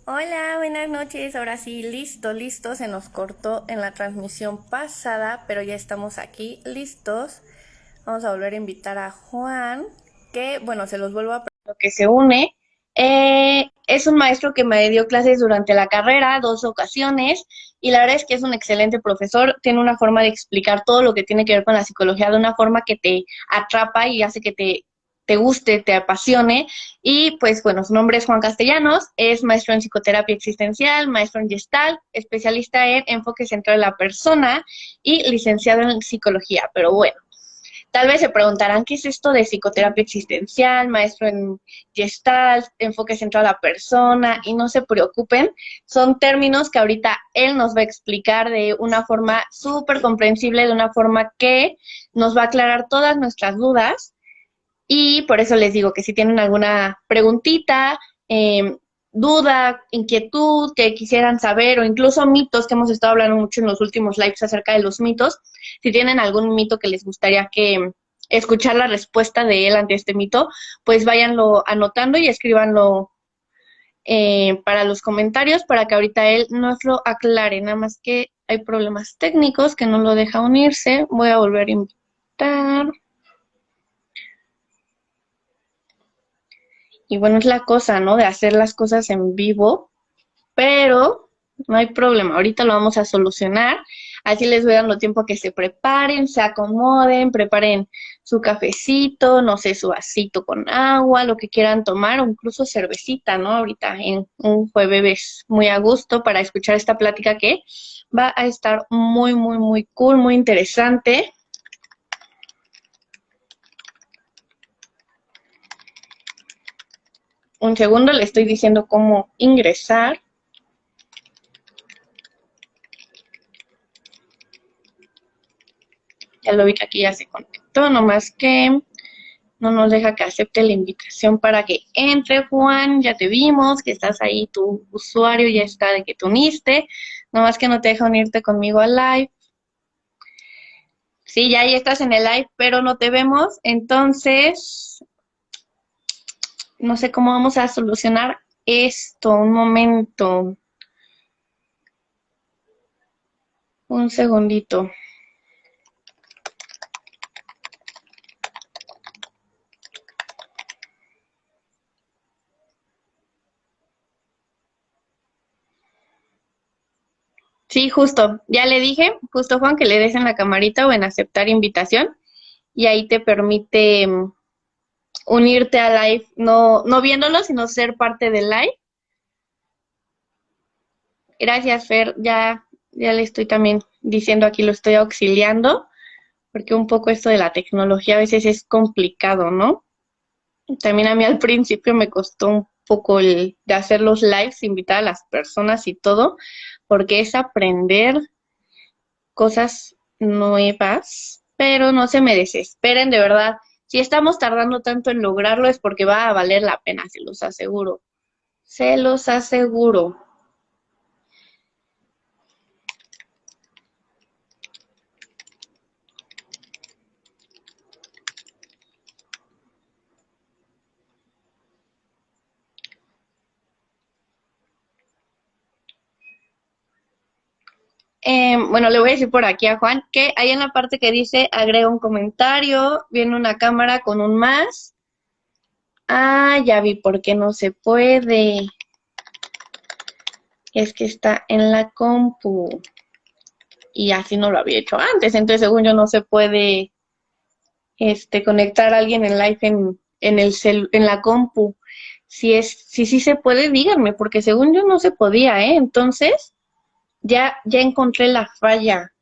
Hola, buenas noches. Ahora sí, listo. Se nos cortó en la transmisión pasada, pero ya estamos aquí listos. Vamos a volver a invitar a Juan, que bueno, se los vuelvo a lo que se une. Es un maestro que me dio clases durante la carrera, 2 ocasiones, y la verdad es que es un excelente profesor. Tiene una forma de explicar todo lo que tiene que ver con la psicología de una forma que te atrapa y hace que te guste, te apasione. Y pues bueno, su nombre es Juan Castellanos, es maestro en psicoterapia existencial, maestro en Gestalt, especialista en enfoque central de la persona y licenciado en psicología. Pero bueno, tal vez se preguntarán qué es esto de psicoterapia existencial, maestro en Gestalt, enfoque central a la persona, y no se preocupen, son términos que ahorita él nos va a explicar de una forma súper comprensible, de una forma que nos va a aclarar todas nuestras dudas. Y por eso les digo que si tienen alguna preguntita, duda, inquietud que quisieran saber o incluso mitos, que hemos estado hablando mucho en los últimos lives acerca de los mitos, si tienen algún mito que les gustaría que escuchar la respuesta de él ante este mito, pues váyanlo anotando y escríbanlo para los comentarios para que ahorita él nos lo aclare. Nada más que hay problemas técnicos que no lo deja unirse. Voy a volver a invitar. Y bueno, es la cosa, ¿no? De hacer las cosas en vivo, pero no hay problema. Ahorita lo vamos a solucionar. Así les voy dando tiempo a que se preparen, se acomoden, preparen su cafecito, no sé, su vasito con agua, lo que quieran tomar, o incluso cervecita, ¿no? Ahorita en un jueves muy a gusto para escuchar esta plática que va a estar muy cool, muy interesante. Un segundo, le estoy diciendo cómo ingresar. Ya lo vi que aquí ya se conectó, nomás que no nos deja que acepte la invitación para que entre. Juan, ya te vimos, que estás ahí, tu usuario ya está de que te uniste, nomás que no te deja unirte conmigo al live. Sí, ya ahí estás en el live, pero no te vemos, entonces no sé cómo vamos a solucionar esto. Un momento, un segundito. Sí, justo, ya le dije, justo Juan, que le des en la camarita o en aceptar invitación y ahí te permite unirte a live, no viéndolo, sino ser parte del live. Gracias, Fer, ya le estoy también diciendo aquí, lo estoy auxiliando, porque un poco esto de la tecnología a veces es complicado, ¿no? También a mí al principio me costó un poco el de hacer los lives, invitar a las personas y todo, porque es aprender cosas nuevas, pero no se me desesperen, de verdad. Si estamos tardando tanto en lograrlo es porque va a valer la pena, se los aseguro. Se los aseguro. Bueno, le voy a decir por aquí a Juan que ahí en la parte que dice agrega un comentario, viene una cámara con un más. Ah, ya vi por qué no se puede. Es que está en la compu. Y así no lo había hecho antes. Entonces, según yo, no se puede conectar a alguien en live en la compu. Si sí se puede, díganme, porque según yo no se podía, ¿eh? Entonces, ya encontré la falla.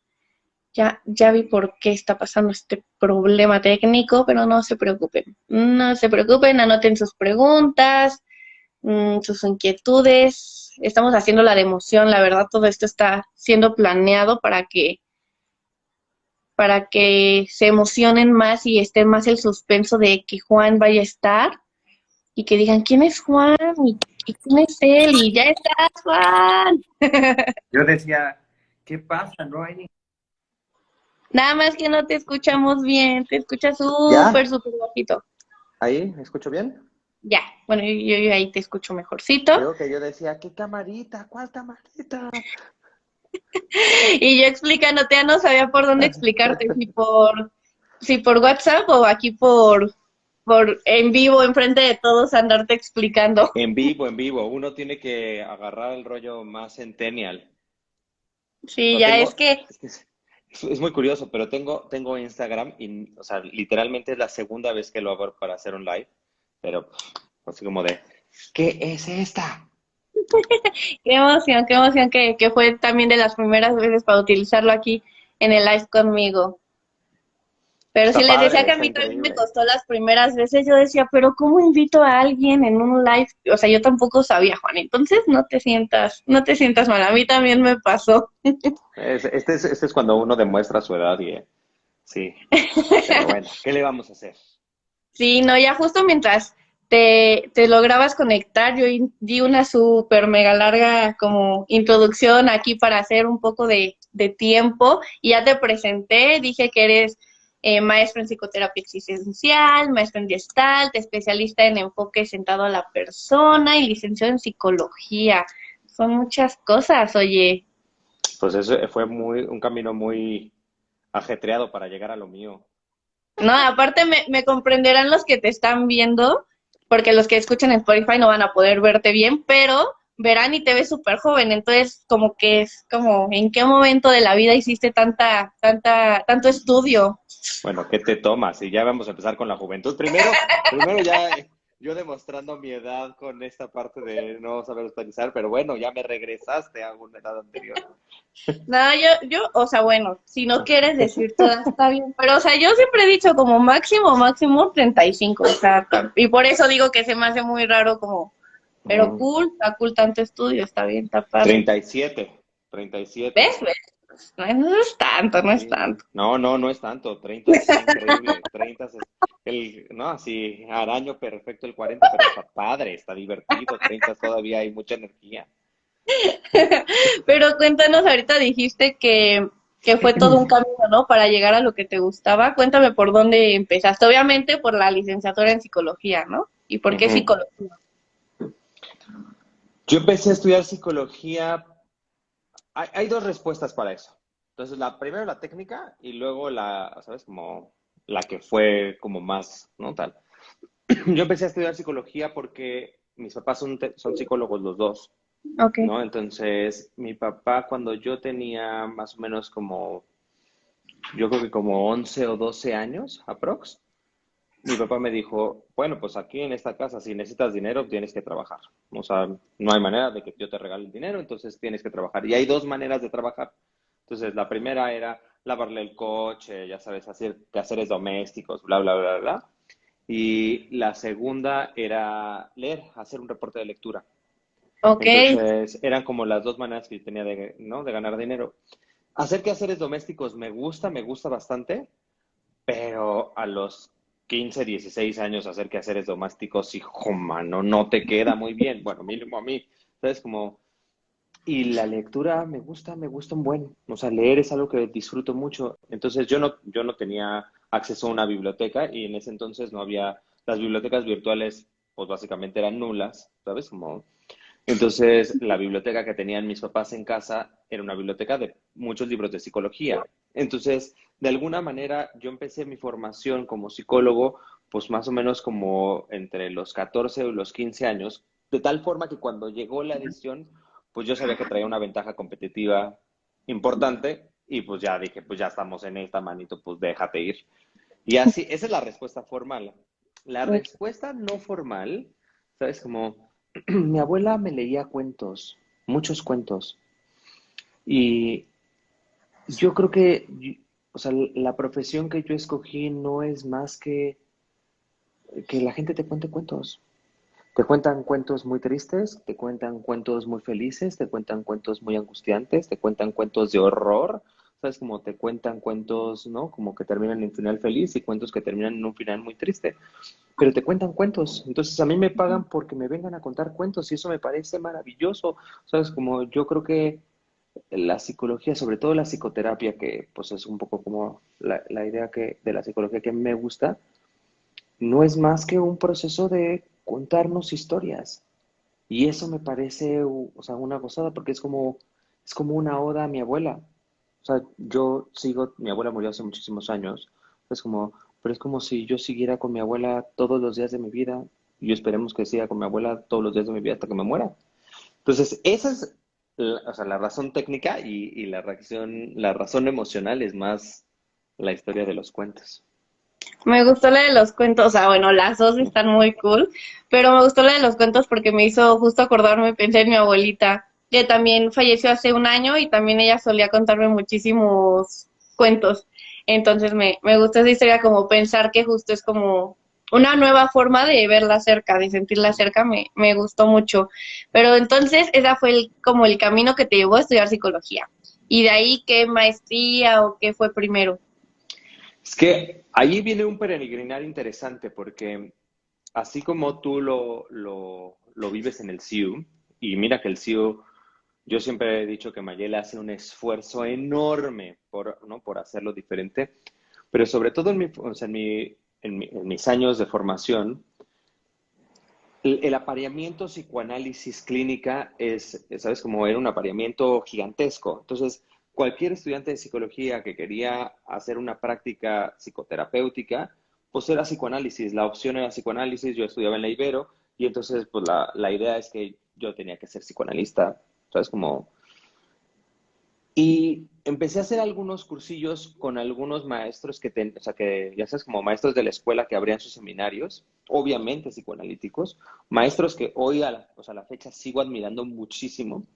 Ya vi por qué está pasando este problema técnico, pero no se preocupen. No se preocupen, anoten sus preguntas, sus inquietudes. Estamos haciendo la de emoción, la verdad, todo esto está siendo planeado para que se emocionen más y esté más el suspenso de que Juan vaya a estar y que digan, ¿quién es Juan? ¿Y quién es él? Y ya estás, Juan. Yo decía, ¿qué pasa? No hay ni... Nada más que no te escuchamos bien, te escuchas ¿Ya? súper bajito. ¿Ahí? ¿Me escucho bien? Ya, bueno, yo ahí te escucho mejorcito. Digo que yo decía, ¿qué camarita? ¿Cuál camarita? Y yo explicándote, ya no sabía por dónde explicarte, si por WhatsApp o aquí por en vivo, enfrente de todos, andarte explicando. En vivo, en vivo. Uno tiene que agarrar el rollo más centennial. Sí, No ya es tengo, que, es muy curioso, pero tengo Instagram y, o sea, literalmente es la segunda vez que lo hago para hacer un live, pero así como de, ¿qué es esta? qué emoción que fue también de las primeras veces para utilizarlo aquí en el live conmigo. Pero sí Está les decía padre, que a está mí también me increíble. costó las primeras veces. Yo decía, pero ¿cómo invito a alguien en un live? O sea, yo tampoco sabía, Juan. Entonces no te sientas mal. A mí también me pasó. Este es cuando uno demuestra su edad y sí, pero bueno, ¿qué le vamos a hacer? Sí, no, ya justo mientras te lograbas conectar, yo di una súper mega larga como introducción aquí para hacer un poco de tiempo y ya te presenté, dije que eres maestro en psicoterapia existencial, maestro en Gestalt, especialista en enfoque sentado a la persona y licenciado en psicología. Son muchas cosas, oye. Pues eso fue un camino muy ajetreado para llegar a lo mío. No, aparte me comprenderán los que te están viendo, porque los que escuchan en Spotify no van a poder verte bien, pero verán y te ves súper joven, entonces como que es como, ¿en qué momento de la vida hiciste tanto estudio? Bueno, ¿qué te tomas? Y ya vamos a empezar con la juventud. Primero ya yo demostrando mi edad con esta parte de no saber utilizar, pero bueno, ya me regresaste a una edad anterior. No, o sea, bueno, si no quieres decir toda está bien, pero o sea, yo siempre he dicho como máximo 35, o sea, y por eso digo que se me hace muy raro como, pero Mm, cool, está cool tanto estudio, está bien, está padre. 37, 37. ¿Ves? ¿Ves? No es tanto, no es Sí. tanto. No, no, no es tanto. 30 está increíble. 30 es no, así, araño perfecto el 40, pero está padre, está divertido. 30 todavía hay mucha energía. Pero cuéntanos, ahorita dijiste que fue todo un camino, ¿no? Para llegar a lo que te gustaba. Cuéntame por dónde empezaste. Obviamente por la licenciatura en psicología, ¿no? ¿Y por qué Ujú. psicología? Yo empecé a estudiar psicología. Hay dos respuestas para eso. Entonces, primero la técnica y luego ¿sabes? Como la que fue como más, ¿no? Tal. Yo empecé a estudiar psicología porque mis papás son psicólogos los dos, Ok. ¿no? Entonces, mi papá cuando yo tenía más o menos como, yo creo que como 11 o 12 años, aprox, mi papá me dijo, bueno, pues aquí en esta casa, si necesitas dinero, tienes que trabajar. O sea, no hay manera de que yo te regale el dinero, entonces tienes que trabajar. Y hay dos maneras de trabajar. Entonces, la primera era lavarle el coche, ya sabes, hacer quehaceres domésticos, bla, bla, bla, bla. Y la segunda era leer, hacer un reporte de lectura. Ok. Entonces, eran como las dos maneras que yo tenía de, ¿no? de ganar dinero. Hacer quehaceres domésticos me gusta bastante, pero a los 15, 16 años hacer quehaceres domésticos, hijo, mano, no te queda muy bien. Bueno, mínimo a mí. Entonces, como, y la lectura me gusta un buen. O sea, leer es algo que disfruto mucho. Entonces, yo no tenía acceso a una biblioteca y en ese entonces no había, las bibliotecas virtuales, pues básicamente eran nulas, ¿sabes? Como entonces, la biblioteca que tenían mis papás en casa era una biblioteca de muchos libros de psicología. Entonces, de alguna manera, yo empecé mi formación como psicólogo, pues más o menos como entre los 14 y los 15 años, de tal forma que cuando llegó la edición, pues yo sabía que traía una ventaja competitiva importante y pues ya dije, pues ya estamos en esta manito, pues déjate ir. Y así, esa es la respuesta formal. La respuesta no formal, ¿sabes? Como mi abuela me leía cuentos, muchos cuentos. Y yo creo que, o sea, la profesión que yo escogí no es más que la gente te cuente cuentos. Te cuentan cuentos muy tristes, te cuentan cuentos muy felices, te cuentan cuentos muy angustiantes, te cuentan cuentos de horror, ¿sabes? Como te cuentan cuentos, ¿no? Como que terminan en un final feliz y cuentos que terminan en un final muy triste, pero te cuentan cuentos. Entonces a mí me pagan porque me vengan a contar cuentos y eso me parece maravilloso, ¿sabes? Como yo creo que la psicología, sobre todo la psicoterapia, que pues es un poco como la idea de la psicología que me gusta, no es más que un proceso de contarnos historias. Y eso me parece, o sea, una gozada, porque es como una oda a mi abuela. O sea, yo sigo, mi abuela murió hace muchísimos años, es como, pero es como si yo siguiera con mi abuela todos los días de mi vida, y yo esperemos que siga con mi abuela todos los días de mi vida hasta que me muera. Entonces, esa es, o sea, la razón técnica y la razón emocional es más la historia de los cuentos. Me gustó la de los cuentos, o sea, bueno, las dos están muy cool, pero me gustó la de los cuentos porque me hizo justo acordarme, pensé en mi abuelita, que también falleció hace un año y también ella solía contarme muchísimos cuentos. Entonces me gusta esa historia como pensar que justo es como una nueva forma de verla cerca, de sentirla cerca, me gustó mucho. Pero entonces esa fue como el camino que te llevó a estudiar psicología. Y de ahí, ¿qué maestría o qué fue primero? Es que ahí viene un peregrinar interesante porque así como tú lo vives en el CIU, y mira que el CIU, yo siempre he dicho que Mayela hace un esfuerzo enorme por, ¿no? por hacerlo diferente, pero sobre todo o sea, en mis años de formación, el apareamiento psicoanálisis clínica ¿sabes? Como era un apareamiento gigantesco. Entonces, cualquier estudiante de psicología que quería hacer una práctica psicoterapéutica, pues era psicoanálisis. La opción era psicoanálisis. Yo estudiaba en la Ibero y entonces, pues la idea es que yo tenía que ser psicoanalista. ¿Sabes? Como y empecé a hacer algunos cursillos con algunos maestros o sea, que ya sabes, como maestros de la escuela que abrían sus seminarios, obviamente psicoanalíticos, maestros que hoy o sea, a la fecha sigo admirando muchísimo.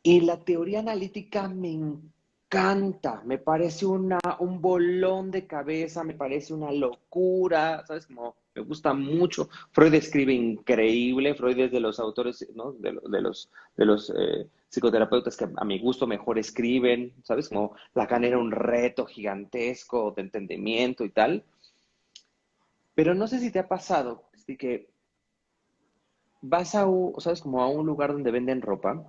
Y la teoría analítica me encanta, me parece un bolón de cabeza, me parece una locura, ¿sabes? Como me gusta mucho. Freud escribe increíble, Freud es de los autores, ¿no? De los psicoterapeutas que a mi gusto mejor escriben, ¿sabes? Como Lacan era un reto gigantesco de entendimiento y tal. Pero no sé si te ha pasado, así que vas ¿sabes? Como a un lugar donde venden ropa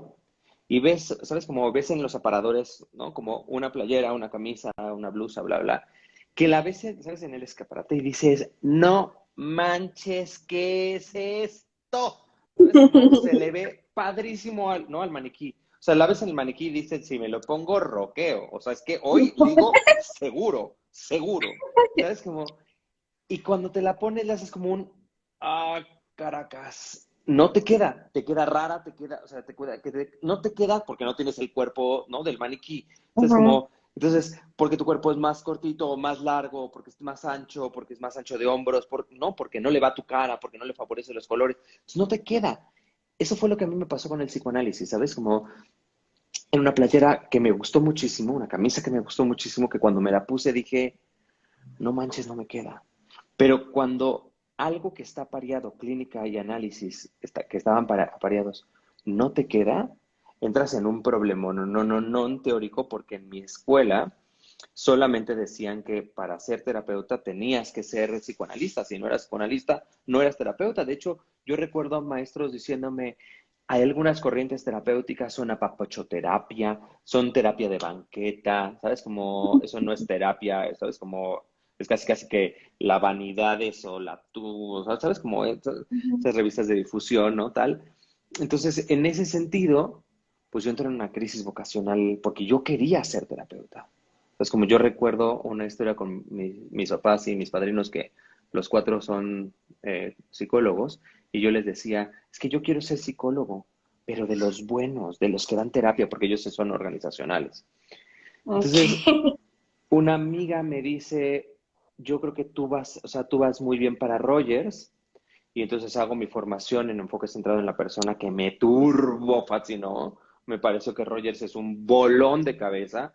y ves, ¿sabes? Como ves en los aparadores, ¿no? Como una playera, una camisa, una blusa, bla, bla, que la ves, ¿sabes? En el escaparate y dices, no manches, ¿qué es esto? ¿Sabes? Como se le ve padrísimo ¿no? al maniquí. O sea, la ves en el maniquí y dices, si me lo pongo, roqueo. O sea, es que hoy ligo seguro, seguro. ¿Sabes? Como, y cuando te la pones, le haces como ah, Caracas. No te queda rara, te queda, o sea, no te queda porque no tienes el cuerpo, ¿no? Del maniquí. Entonces, Ujú. como, entonces, porque tu cuerpo es más cortito o más largo, porque es más ancho, porque es más ancho de hombros, no, porque no le va a tu cara, porque no le favorece los colores. Entonces, no te queda. Eso fue lo que a mí me pasó con el psicoanálisis, ¿sabes? Como en una playera que me gustó muchísimo, una camisa que me gustó muchísimo, que cuando me la puse dije, no manches, no me queda. Pero cuando algo que está pareado, clínica y análisis, que estaban pareados, no te queda, entras en un problema, no teórico, porque en mi escuela solamente decían que para ser terapeuta tenías que ser psicoanalista. Si no eras psicoanalista, no eras terapeuta. De hecho, yo recuerdo a maestros diciéndome, hay algunas corrientes terapéuticas, son apapachoterapia, son terapia de banqueta, ¿sabes? Como eso no es terapia, ¿sabes? Como es casi casi que la vanidad es o la tú, ¿sabes? Como esas revistas de difusión, ¿no? Tal. Entonces, en ese sentido, pues yo entré en una crisis vocacional porque yo quería ser terapeuta. Entonces, como yo recuerdo una historia con mis papás y mis padrinos, que los cuatro son psicólogos, y yo les decía, es que yo quiero ser psicólogo, pero de los buenos, de los que dan terapia, porque ellos son organizacionales. Ok. Entonces, una amiga me dice, yo creo que o sea, tú vas muy bien para Rogers, y entonces hago mi formación en enfoque centrado en la persona que me turbo fascinó. Me pareció que Rogers es un bolón de cabeza.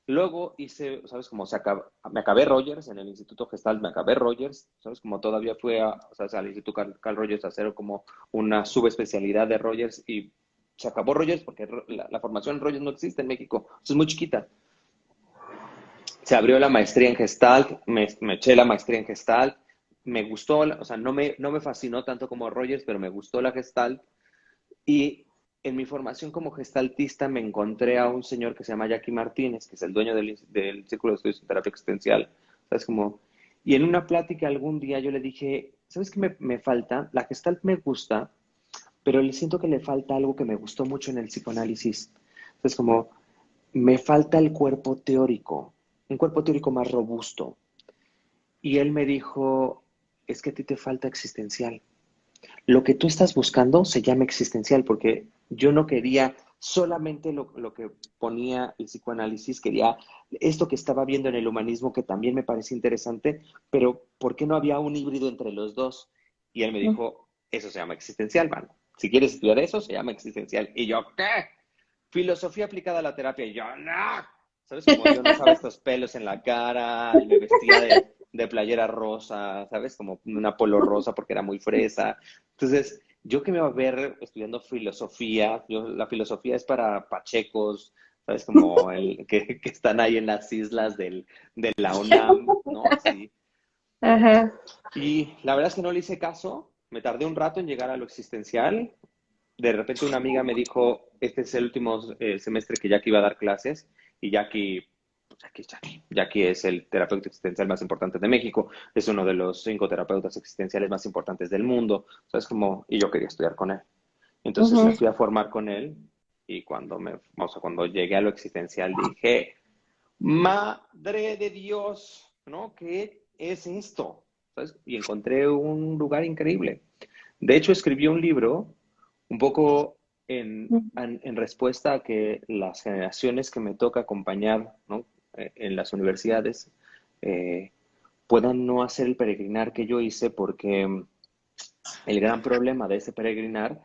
Luego hice, ¿sabes? Como me acabé Rogers en el Instituto Gestalt, me acabé Rogers, ¿sabes? Como todavía fui o sea, al Instituto Carl Rogers a hacer como una subespecialidad de Rogers y se acabó Rogers porque la formación en Rogers no existe en México, es muy chiquita. Se abrió la maestría en Gestalt, me eché la maestría en Gestalt, me gustó, o sea, no me fascinó tanto como Rogers, pero me gustó la Gestalt. Y en mi formación como gestaltista me encontré a un señor que se llama Jackie Martínez, que es el dueño del Círculo de Estudios en Terapia Existencial. ¿Sabes? Como, y en una plática algún día yo le dije, ¿sabes qué me falta? La Gestalt me gusta, pero le siento que le falta algo que me gustó mucho en el psicoanálisis. Entonces, como me falta el cuerpo teórico, un cuerpo teórico más robusto. Y él me dijo, es que a ti te falta existencial. Lo que tú estás buscando se llama existencial, porque yo no quería solamente lo que ponía el psicoanálisis, quería esto que estaba viendo en el humanismo, que también me parece interesante, pero ¿por qué no había un híbrido entre los dos? Y él me dijo, eso se llama existencial, man. Si quieres estudiar eso, se llama existencial. Y yo, ¿qué? Filosofía aplicada a la terapia. Y yo, no. ¿Sabes? Como yo no usaba estos pelos en la cara y me vestía de playera rosa, ¿sabes? Como una polo rosa porque era muy fresa. Entonces, yo que me iba a ver estudiando filosofía, la filosofía es para pachecos, ¿sabes? Como el que están ahí en las islas de la UNAM, ¿no? Así. Ajá. Y la verdad es que no le hice caso, me tardé un rato en llegar a lo existencial. De repente una amiga me dijo, este es el último semestre que Jackie iba a dar clases y Jackie, pues Jackie es el terapeuta existencial más importante de México, es uno de los 5 terapeutas existenciales más importantes del mundo, ¿sabes? Como, y yo quería estudiar con él. Entonces me Ujú. fui a formar con él y cuando llegué a lo existencial dije, madre de Dios, ¿no? ¿Qué es esto? ¿Sabes? Y encontré un lugar increíble. De hecho, escribí un libro un poco en respuesta a que las generaciones que me toca acompañar, ¿no? En las universidades eh, puedan no hacer el peregrinar que yo hice porque el gran problema de ese peregrinar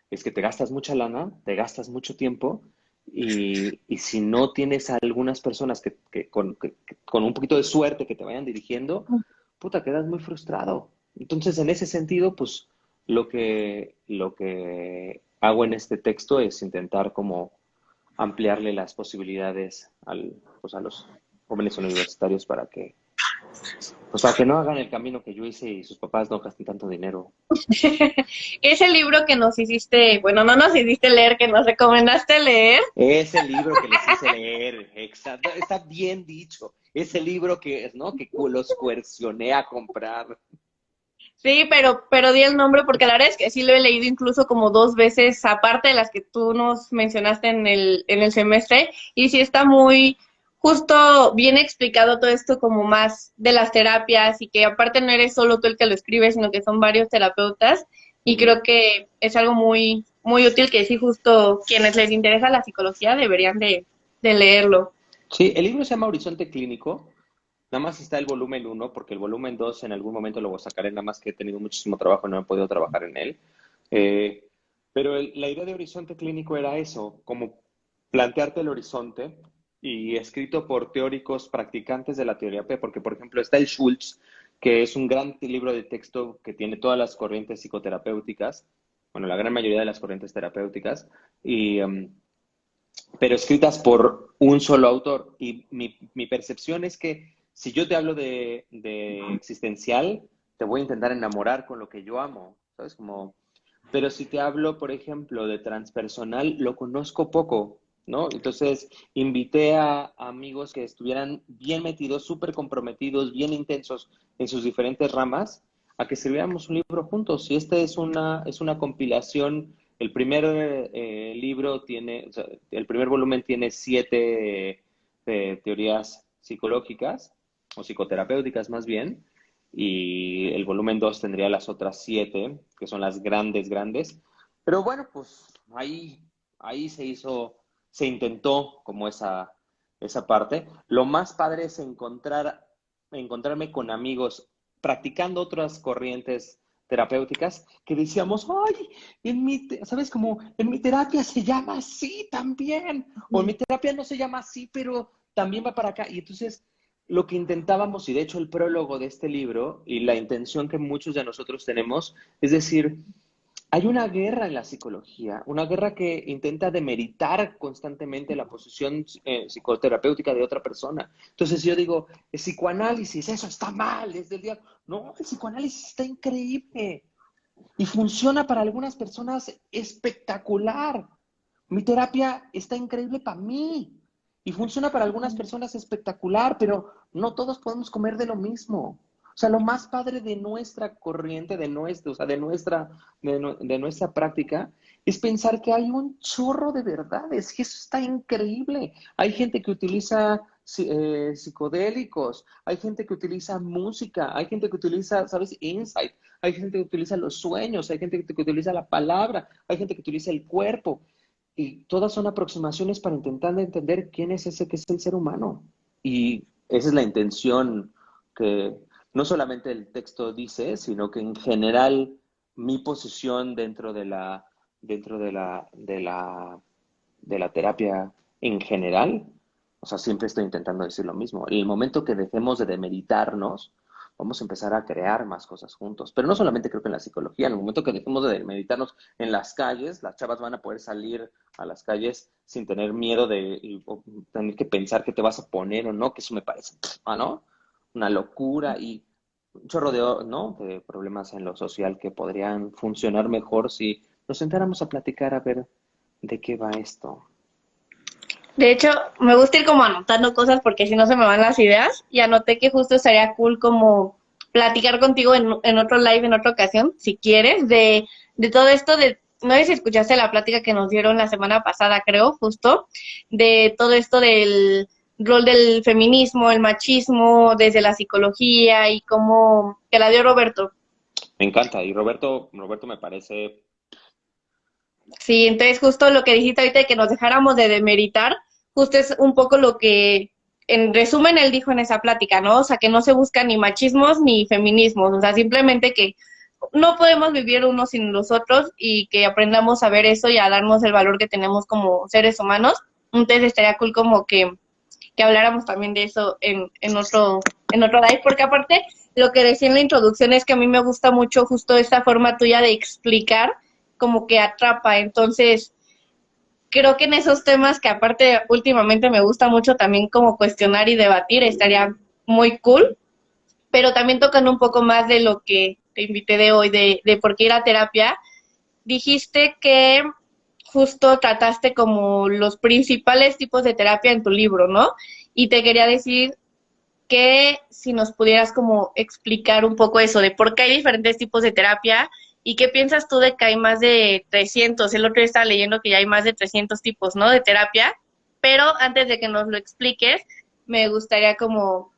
es que te gastas mucha lana, te gastas mucho tiempo y si no tienes a algunas personas que con un poquito de suerte que te vayan dirigiendo, puta, quedas muy frustrado. Entonces, en ese sentido, pues lo que hago en este texto es intentar como ampliarle las posibilidades pues a los jóvenes universitarios para que no hagan el camino que yo hice y sus papás no gasten tanto dinero. Ese libro que nos hiciste, bueno, no nos hiciste leer, que nos recomendaste leer. Ese libro que les hice leer, exacto, está bien dicho. Ese libro que, ¿no? Que los coercioné a comprar. Sí, pero di el nombre porque la verdad es que sí lo he leído incluso como dos veces, aparte de las que tú nos mencionaste en el semestre, y sí está muy justo bien explicado todo esto como más de las terapias y que aparte no eres solo tú el que lo escribe, sino que son varios terapeutas y Ujú. creo que es algo muy, muy útil que sí justo quienes les interesa la psicología deberían de leerlo. Sí, el libro se llama Horizonte Clínico. Nada más está el volumen uno porque el volumen 2 en algún momento lo sacaré, nada más que he tenido muchísimo trabajo y no he podido trabajar en él. Eh, pero la idea de Horizonte Clínico era eso, como plantearte el horizonte y escrito por teóricos practicantes de la teoría P, porque por ejemplo está el Schultz, que es un gran libro de texto que tiene todas las corrientes psicoterapéuticas, bueno, la gran mayoría de las corrientes terapéuticas, y, pero escritas por un solo autor. Y mi percepción es que si yo te hablo de existencial, te voy a intentar enamorar con lo que yo amo, ¿sabes? Como, pero si te hablo, por ejemplo, de transpersonal, lo conozco poco, ¿no? Entonces, invité a amigos que estuvieran bien metidos, súper comprometidos, bien intensos en sus diferentes ramas, a que escribiéramos un libro juntos. Y esta es una compilación. El primer libro tiene, o sea, el primer volumen tiene 7 teorías psicológicas o psicoterapéuticas más bien, y el volumen 2 tendría las otras 7, que son las grandes, grandes. Pero bueno, pues ahí se intentó como esa parte. Lo más padre es encontrarme con amigos practicando otras corrientes terapéuticas que decíamos, ay, ¿sabes? Como en mi terapia se llama así también, o en mi terapia no se llama así, pero también va para acá. Y entonces lo que intentábamos, y de hecho el prólogo de este libro, y la intención que muchos de nosotros tenemos, es decir, hay una guerra en la psicología, una guerra que intenta demeritar constantemente la posición psicoterapéutica de otra persona. Entonces yo digo, el psicoanálisis, eso está mal, es del diablo. No, el psicoanálisis está increíble y funciona para algunas personas espectacular. Mi terapia está increíble para mí y funciona para algunas personas espectacular, pero no todos podemos comer de lo mismo. O sea, lo más padre de nuestra corriente, o sea, de nuestra práctica, es pensar que hay un chorro de verdades, que eso está increíble. Hay gente que utiliza psicodélicos, hay gente que utiliza música, hay gente que utiliza, ¿sabes? Insight, hay gente que utiliza los sueños, hay gente que utiliza la palabra, hay gente que utiliza el cuerpo. Y todas son aproximaciones para intentar entender quién es ese que es el ser humano. Y esa es la intención que no solamente el texto dice, sino que en general mi posición dentro de la terapia en general, o sea, siempre estoy intentando decir lo mismo. En el momento que dejemos de demeritarnos, vamos a empezar a crear más cosas juntos. Pero no solamente creo que en la psicología, en el momento que dejemos de demeritarnos en las calles, las chavas van a poder salir a las calles sin tener miedo o tener que pensar que te vas a poner o no, que eso me parece, ¿no? Una locura y un chorro ¿no? de problemas en lo social que podrían funcionar mejor si nos sentáramos a platicar a ver de qué va esto. De hecho, me gusta ir como anotando cosas porque si no se me van las ideas y anoté que justo estaría cool como platicar contigo en otro live, en otra ocasión, si quieres, de todo esto de, no sé si escuchaste la plática que nos dieron la semana pasada, creo, justo, de todo esto del rol del feminismo, el machismo, desde la psicología y cómo, que la dio Roberto. Me encanta. Y Roberto me parece. Sí, entonces justo lo que dijiste ahorita de que nos dejáramos de demeritar, justo es un poco lo que, en resumen, él dijo en esa plática, ¿no? O sea, que no se buscan ni machismos ni feminismos, o sea, simplemente que no podemos vivir unos sin los otros y que aprendamos a ver eso y a darnos el valor que tenemos como seres humanos. Entonces estaría cool como que habláramos también de eso en otro live, porque aparte lo que decía en la introducción es que a mí me gusta mucho justo esta forma tuya de explicar como que atrapa, entonces creo que en esos temas que aparte últimamente me gusta mucho también como cuestionar y debatir, estaría muy cool, pero también tocando un poco más de lo que te invité de hoy, de por qué ir a terapia, dijiste que justo trataste como los principales tipos de terapia en tu libro, ¿no? Y te quería decir que si nos pudieras como explicar un poco eso, de por qué hay diferentes tipos de terapia y qué piensas tú de que hay más de 300. El otro día estaba leyendo que ya hay más de 300 tipos, ¿no? De terapia, pero antes de que nos lo expliques, me gustaría como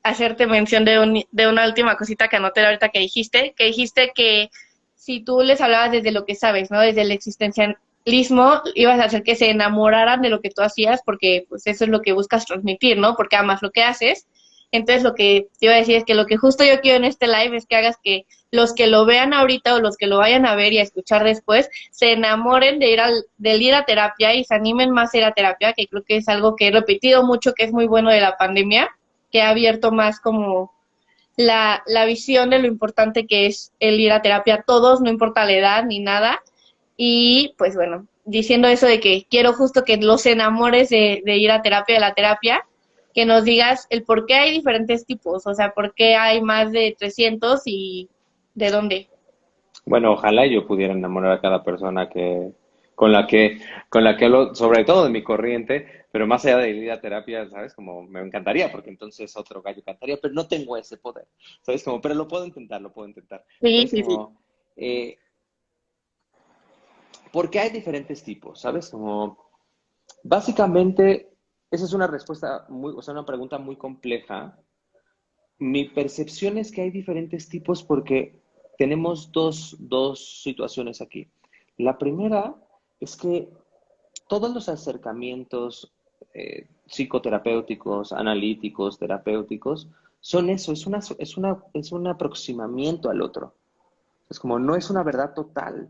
hacerte mención de una última cosita que anoté ahorita que dijiste que si tú les hablabas desde lo que sabes, ¿no? Desde el existencialismo, ibas a hacer que se enamoraran de lo que tú hacías, porque pues eso es lo que buscas transmitir, ¿no? Porque amas lo que haces. Entonces lo que te iba a decir es que lo que justo yo quiero en este live es que hagas que los que lo vean ahorita o los que lo vayan a ver y a escuchar después se enamoren del ir a terapia y se animen más a ir a terapia, que creo que es algo que he repetido mucho, que es muy bueno de la pandemia, que ha abierto más como la visión de lo importante que es el ir a terapia a todos, no importa la edad ni nada. Y pues bueno, diciendo eso de que quiero justo que los enamores de ir a terapia, de la terapia, que nos digas el por qué hay diferentes tipos, o sea, por qué hay más de 300 y de dónde. Bueno, ojalá yo pudiera enamorar a cada persona con la que, con la que hablo, sobre todo de mi corriente, pero más allá de ir a terapia, ¿sabes? Como me encantaría, porque entonces otro gallo cantaría, pero no tengo ese poder, ¿sabes? Como, pero lo puedo intentar, lo puedo intentar. Sí, ¿Sabes? sí, sí. Como, eh, porque hay diferentes tipos, ¿sabes? Como, básicamente, esa es una respuesta o sea, una pregunta muy compleja. Mi percepción es que hay diferentes tipos porque tenemos dos situaciones aquí. La primera es que todos los acercamientos psicoterapéuticos, analíticos, terapéuticos, son eso, es un aproximamiento al otro. Es como, no es una verdad total.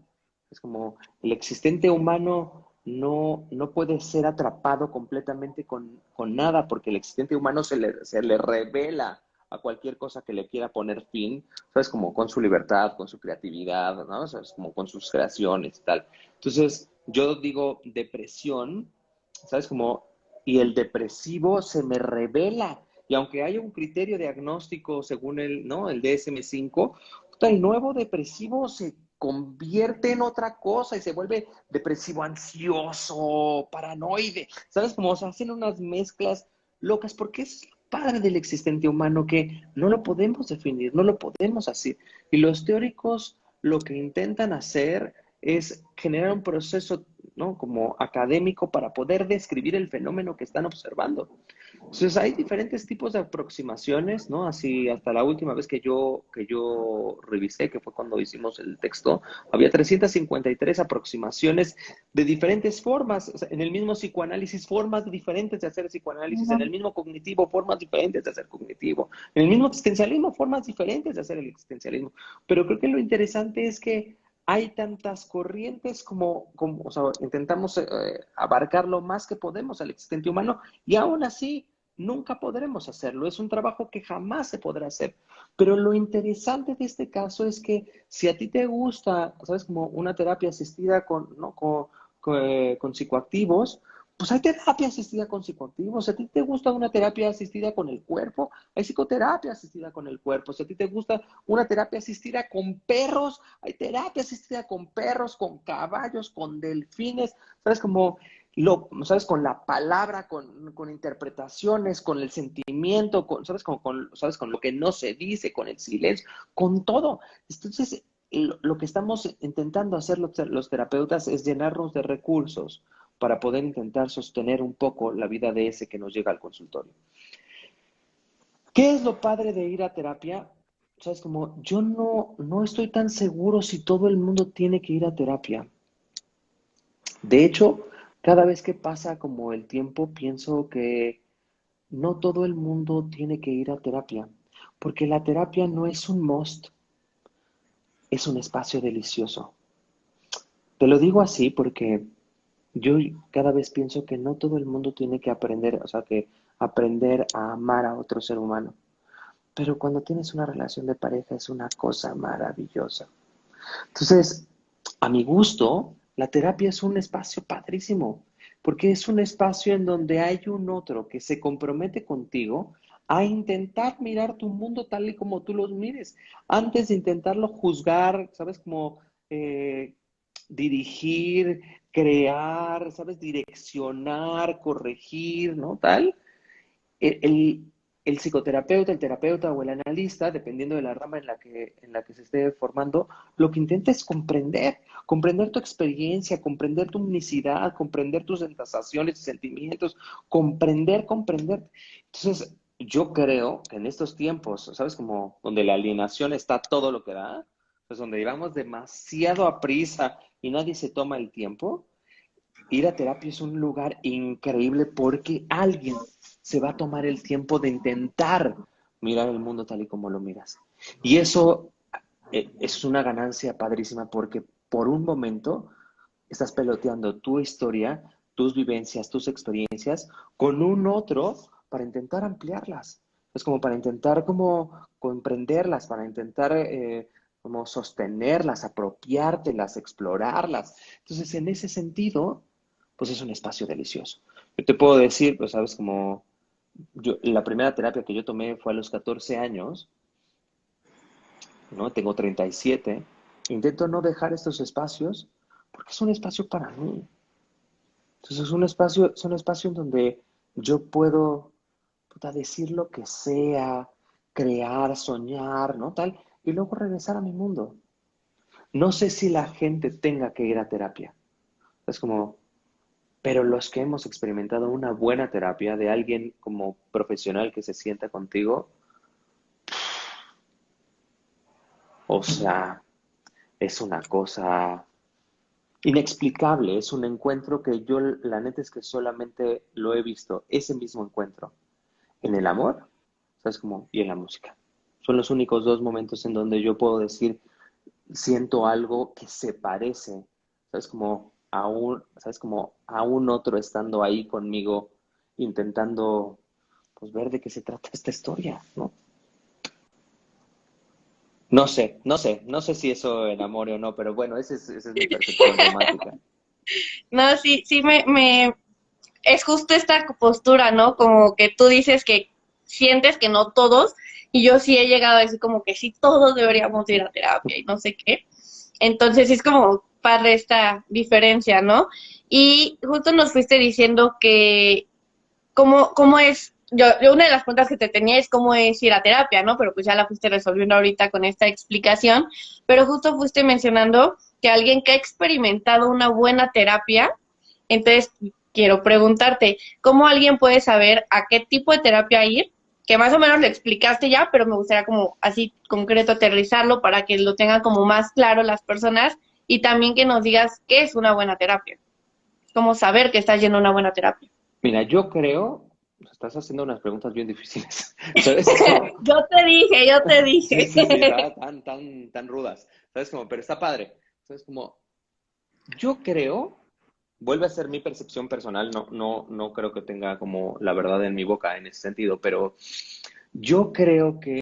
Es como, el existente humano no puede ser atrapado completamente con nada, porque el existente humano se le revela a cualquier cosa que le quiera poner fin, ¿sabes? Como con su libertad, con su creatividad, ¿no? ¿Sabes? Como con sus creaciones y tal. Entonces, yo digo depresión, ¿sabes? Como, y el depresivo se me revela. Y aunque haya un criterio diagnóstico según ¿no? El DSM-5, el nuevo depresivo se convierte en otra cosa y se vuelve depresivo ansioso, paranoide, ¿sabes? Como se hacen unas mezclas locas, porque es padre del existente humano que no lo podemos definir, no lo podemos hacer. Y los teóricos lo que intentan hacer es generar un proceso, ¿no? Como académico para poder describir el fenómeno que están observando. Entonces hay diferentes tipos de aproximaciones, ¿no? Así hasta la última vez que yo revisé, que fue cuando hicimos el texto, había 353 aproximaciones de diferentes formas. O sea, en el mismo psicoanálisis, formas diferentes de hacer psicoanálisis, en el mismo cognitivo, formas diferentes de hacer cognitivo, en el mismo existencialismo, formas diferentes de hacer el existencialismo. Pero creo que lo interesante es que hay tantas corrientes o sea, intentamos abarcar lo más que podemos al existente humano y aún así nunca podremos hacerlo. Es un trabajo que jamás se podrá hacer. Pero lo interesante de este caso es que si a ti te gusta, ¿sabes? Como una terapia asistida ¿no? con psicoactivos, pues hay terapia asistida con psicoactivos. Si a ti te gusta una terapia asistida con el cuerpo, hay psicoterapia asistida con el cuerpo. Si a ti te gusta una terapia asistida con perros, hay terapia asistida con perros, con caballos, con delfines, ¿sabes? ¿Sabes? Con la palabra, con interpretaciones, con el sentimiento, ¿sabes? ¿Sabes? Con lo que no se dice, con el silencio, con todo. Entonces, lo que estamos intentando hacer los terapeutas es llenarnos de recursos para poder intentar sostener un poco la vida de ese que nos llega al consultorio. ¿Qué es lo padre de ir a terapia? ¿Sabes? Como yo no estoy tan seguro si todo el mundo tiene que ir a terapia. De hecho, cada vez que pasa como el tiempo, pienso que no todo el mundo tiene que ir a terapia, porque la terapia no es un must, es un espacio delicioso. Te lo digo así porque yo cada vez pienso que no todo el mundo tiene que aprender, o sea, que aprender a amar a otro ser humano. Pero cuando tienes una relación de pareja es una cosa maravillosa. Entonces, a mi gusto, la terapia es un espacio padrísimo, porque es un espacio en donde hay un otro que se compromete contigo a intentar mirar tu mundo tal y como tú los mires, antes de intentarlo juzgar, ¿sabes? Como eh, dirigir, crear, ¿sabes? Direccionar, corregir, ¿no? Tal. El, el- el psicoterapeuta, el terapeuta o el analista, dependiendo de la rama en la que se esté formando, lo que intenta es comprender tu experiencia, comprender tu unicidad, comprender tus sensaciones y sentimientos, comprender. Entonces, yo creo que en estos tiempos, ¿sabes? Como donde la alienación está todo lo que da, pues donde llevamos demasiado a prisa y nadie se toma el tiempo, ir a terapia es un lugar increíble porque alguien se va a tomar el tiempo de intentar mirar el mundo tal y como lo miras. Y eso es una ganancia padrísima porque por un momento estás peloteando tu historia, tus vivencias, tus experiencias con un otro para intentar ampliarlas. Es como para intentar como comprenderlas, para intentar como sostenerlas, apropiártelas, explorarlas. Entonces, en ese sentido, pues es un espacio delicioso. Yo te puedo decir, pues sabes, como la primera terapia que yo tomé fue a los 14 años, ¿no? Tengo 37. Intento no dejar estos espacios porque es un espacio para mí. Entonces es un espacio en donde yo puedo puta, decir lo que sea, crear, soñar, ¿no? Tal, y luego regresar a mi mundo. No sé si la gente tenga que ir a terapia. Es como, pero los que hemos experimentado una buena terapia de alguien como profesional que se sienta contigo, o sea, es una cosa inexplicable, es un encuentro que yo, la neta es que solamente lo he visto, ese mismo encuentro, en el amor, ¿sabes? Como, y en la música. Son los únicos dos momentos en donde yo puedo decir, siento algo que se parece, ¿sabes? ¿Sabes? Como a un otro estando ahí conmigo, intentando, pues, ver de qué se trata esta historia, ¿no? No sé si eso enamore o no, pero bueno, esa es mi percepción romántica. No, sí, sí es justo esta postura, ¿no? Como que tú dices que sientes que no todos, y yo sí he llegado a decir como que sí todos deberíamos ir a terapia y no sé qué. Entonces sí es como padre esta diferencia, ¿no? Y justo nos fuiste diciendo que cómo es yo una de las preguntas que te tenía es cómo es ir a terapia, ¿no? Pero pues ya la fuiste resolviendo ahorita con esta explicación, pero justo fuiste mencionando que alguien que ha experimentado una buena terapia, entonces quiero preguntarte, ¿cómo alguien puede saber a qué tipo de terapia ir? Que más o menos lo explicaste ya, pero me gustaría como así concreto aterrizarlo para que lo tengan como más claro las personas y también que nos digas qué es una buena terapia, cómo saber que estás yendo a una buena terapia. Mira, yo creo, estás haciendo unas preguntas bien difíciles, ¿sabes? Como, Yo te sí, dije. sí, sí, tan rudas, ¿sabes? Como, pero está padre, ¿sabes? Como, yo creo, vuelve a ser mi percepción personal, no creo que tenga como la verdad en mi boca en ese sentido, pero yo creo que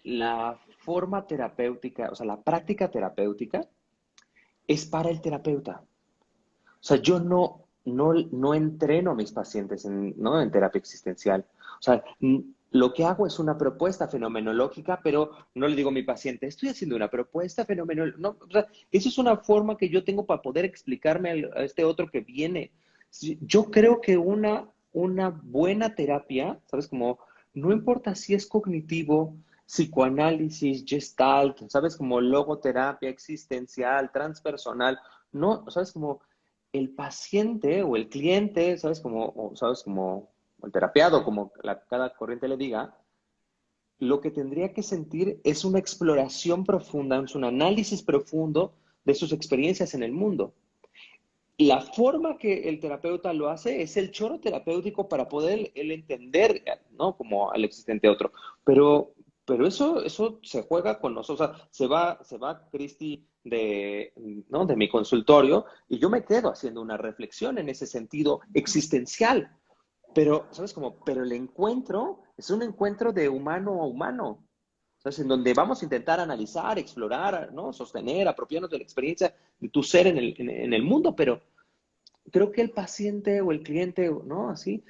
la forma terapéutica, o sea, la práctica terapéutica es para el terapeuta. O sea, yo no entreno a mis pacientes ¿no? en terapia existencial. O sea, lo que hago es una propuesta fenomenológica, pero no le digo a mi paciente, estoy haciendo una propuesta fenomenológica. No, o sea, eso es una forma que yo tengo para poder explicarme a este otro que viene. Yo creo que una buena terapia, ¿sabes? Como, no importa si es cognitivo, psicoanálisis, gestalt, ¿sabes? Como logoterapia existencial, transpersonal, no, ¿sabes? Como el paciente o el cliente, ¿sabes? ¿Sabes? Como el terapiado, como cada corriente le diga, lo que tendría que sentir es una exploración profunda, es un análisis profundo de sus experiencias en el mundo. La forma que el terapeuta lo hace es el choro terapéutico para poder él entender, ¿no? Como al existente otro. Pero eso se juega con nosotros. O sea, se va Cristi ¿no? de mi consultorio y yo me quedo haciendo una reflexión en ese sentido existencial. Pero, ¿sabes cómo? Pero el encuentro es un encuentro de humano a humano. ¿Sabes? En donde vamos a intentar analizar, explorar, ¿no? Sostener, apropiarnos de la experiencia de tu ser en el mundo, pero creo que el paciente o el cliente, ¿no? Así,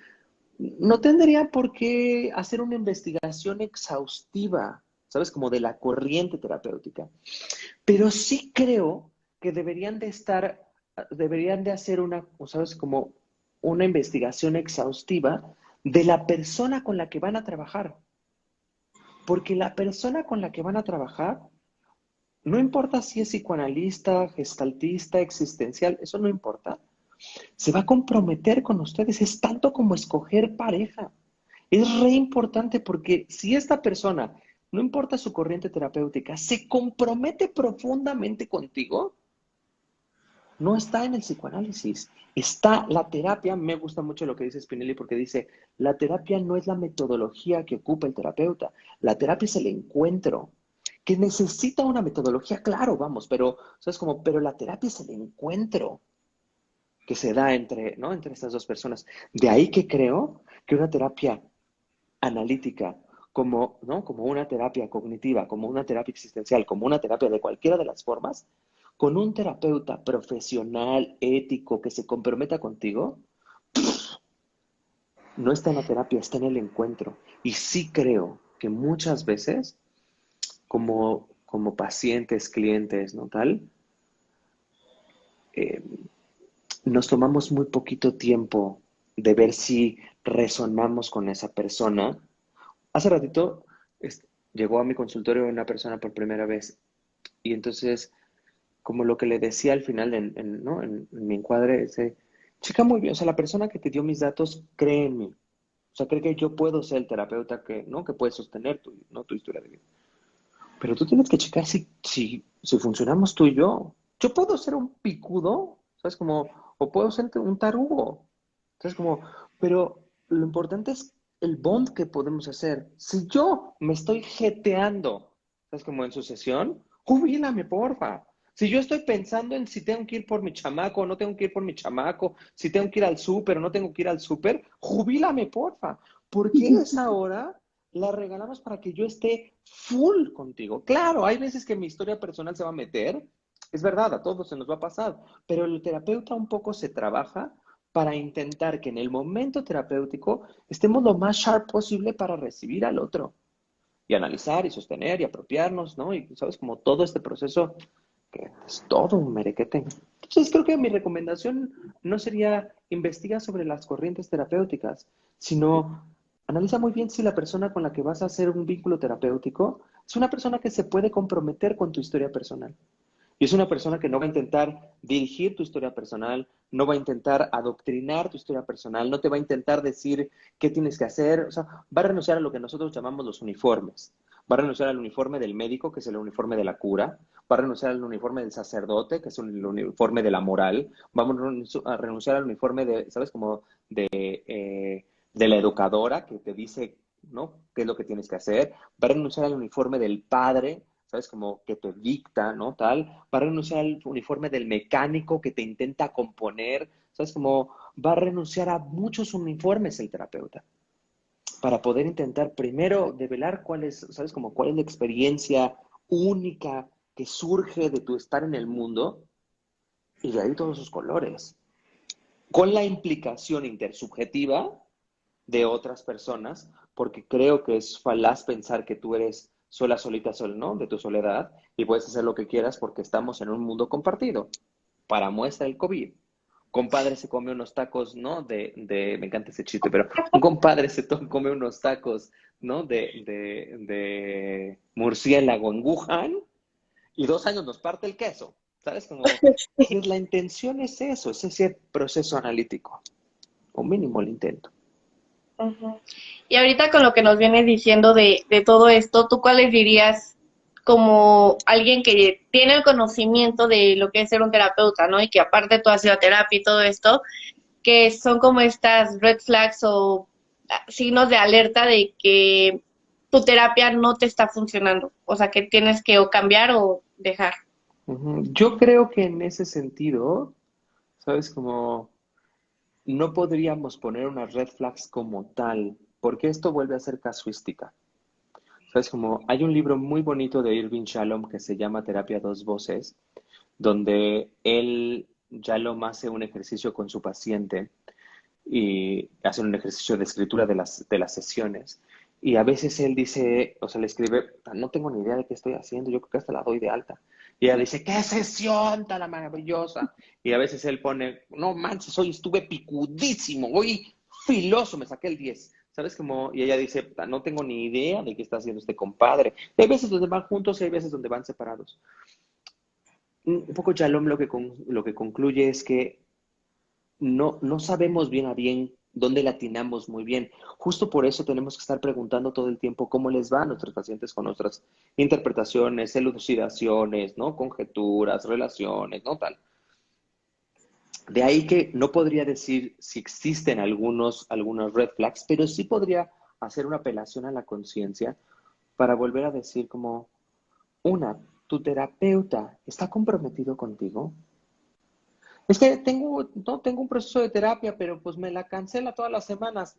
no tendría por qué hacer una investigación exhaustiva, ¿sabes? Como de la corriente terapéutica. Pero sí creo que deberían de hacer ¿sabes? Como una investigación exhaustiva de la persona con la que van a trabajar. Porque la persona con la que van a trabajar, no importa si es psicoanalista, gestaltista, existencial, eso no importa, se va a comprometer con ustedes. Es tanto como escoger pareja. Es re importante porque si esta persona, no importa su corriente terapéutica, se compromete profundamente contigo, no está en el psicoanálisis. Está la terapia. Me gusta mucho lo que dice Spinelli porque dice, la terapia no es la metodología que ocupa el terapeuta. La terapia es el encuentro. Que necesita una metodología, claro, vamos, pero, ¿sabes? Pero la terapia es el encuentro que se da ¿no? entre estas dos personas. De ahí que creo que una terapia analítica, ¿no? Como una terapia cognitiva, como una terapia existencial, como una terapia de cualquiera de las formas, con un terapeuta profesional, ético, que se comprometa contigo, no está en la terapia, está en el encuentro. Y sí creo que muchas veces, como pacientes, clientes, ¿no? Tal, eh, nos tomamos muy poquito tiempo de ver si resonamos con esa persona. Hace ratito llegó a mi consultorio una persona por primera vez y entonces, como lo que le decía al final ¿no? en mi encuadre, dice, chica, muy bien, o sea, la persona que te dio mis datos cree en mí. O sea, cree que yo puedo ser el terapeuta ¿no? que puede sostener ¿no? tu historia de vida. Pero tú tienes que checar si funcionamos tú y yo. Yo puedo ser un picudo, ¿sabes? Como, o puedo ser un tarugo, ¿sabes? Como, pero lo importante es el bond que podemos hacer. Si yo me estoy jeteando, ¿sabes? Como en su sesión, jubílame, porfa. Si yo estoy pensando en si tengo que ir por mi chamaco o no tengo que ir por mi chamaco, si tengo que ir al súper o no tengo que ir al súper, jubílame, porfa. Porque esa hora la regalamos para que yo esté full contigo. Claro, hay veces que mi historia personal se va a meter, es verdad, a todos se nos va a pasar, pero el terapeuta un poco se trabaja para intentar que en el momento terapéutico estemos lo más sharp posible para recibir al otro y analizar y sostener y apropiarnos, ¿no? Y sabes, como todo este proceso porque es todo un merequete. Entonces creo que mi recomendación no sería investigar sobre las corrientes terapéuticas, sino analiza muy bien si la persona con la que vas a hacer un vínculo terapéutico es una persona que se puede comprometer con tu historia personal. Y es una persona que no va a intentar dirigir tu historia personal, no va a intentar adoctrinar tu historia personal, no te va a intentar decir qué tienes que hacer, o sea, va a renunciar a lo que nosotros llamamos los uniformes. Va a renunciar al uniforme del médico, que es el uniforme de la cura, va a renunciar al uniforme del sacerdote, que es el uniforme de la moral, vamos a renunciar al uniforme de, ¿sabes? Como de la educadora, que te dice, ¿no? ¿Qué es lo que tienes que hacer? Va a renunciar al uniforme del padre, ¿sabes? Como que te dicta, ¿no? Tal. Va a renunciar al uniforme del mecánico que te intenta componer, ¿sabes? Como va a renunciar a muchos uniformes el terapeuta para poder intentar primero develar cuál es, ¿sabes? Como cuál es la experiencia única que surge de tu estar en el mundo y de ahí todos sus colores, con la implicación intersubjetiva de otras personas, porque creo que es falaz pensar que tú eres sola, solita, sol, ¿no? De tu soledad y puedes hacer lo que quieras porque estamos en un mundo compartido. Para muestra el COVID. Compadre se come unos tacos, ¿no? Me encanta ese chiste, pero un compadre come unos tacos, ¿no? De murciélago en Wuhan y 2 años nos parte el queso, ¿sabes? Como, entonces la intención es eso, es ese proceso analítico, o mínimo el intento. Ujú. Y ahorita con lo que nos vienes diciendo de todo esto, ¿tú cuáles dirías como alguien que tiene el conocimiento de lo que es ser un terapeuta, ¿no? Y que aparte tú has ido a terapia y todo esto, que son como estas red flags o signos de alerta de que tu terapia no te está funcionando, o sea, que tienes que o cambiar o dejar. Yo creo que en ese sentido, ¿sabes? Como no podríamos poner unas red flags como tal, porque esto vuelve a ser casuística. ¿Sabes? Como hay un libro muy bonito de Irving Shalom que se llama Terapia Dos Voces, donde él, Shalom, hace un ejercicio con su paciente y hace un ejercicio de escritura de las sesiones. Y a veces él dice, o sea, le escribe, no tengo ni idea de qué estoy haciendo, yo creo que hasta la doy de alta. Y ella dice, qué sesión tan maravillosa. Y a veces él pone, no manches, hoy estuve picudísimo, hoy filoso, me saqué el 10. ¿Sabes? Como, y ella dice, no tengo ni idea de qué está haciendo este compadre. Y hay veces donde van juntos y hay veces donde van separados. Un poco Shalom lo que concluye es que no sabemos bien a bien dónde latinamos muy bien. Justo por eso tenemos que estar preguntando todo el tiempo cómo les va a nuestros pacientes con nuestras interpretaciones, elucidaciones, ¿no? Conjeturas, relaciones, ¿no? Tal. De ahí que no podría decir si existen algunos red flags, pero sí podría hacer una apelación a la conciencia para volver a decir como, ¿tu terapeuta está comprometido contigo? Es que no tengo un proceso de terapia, pero pues me la cancela todas las semanas.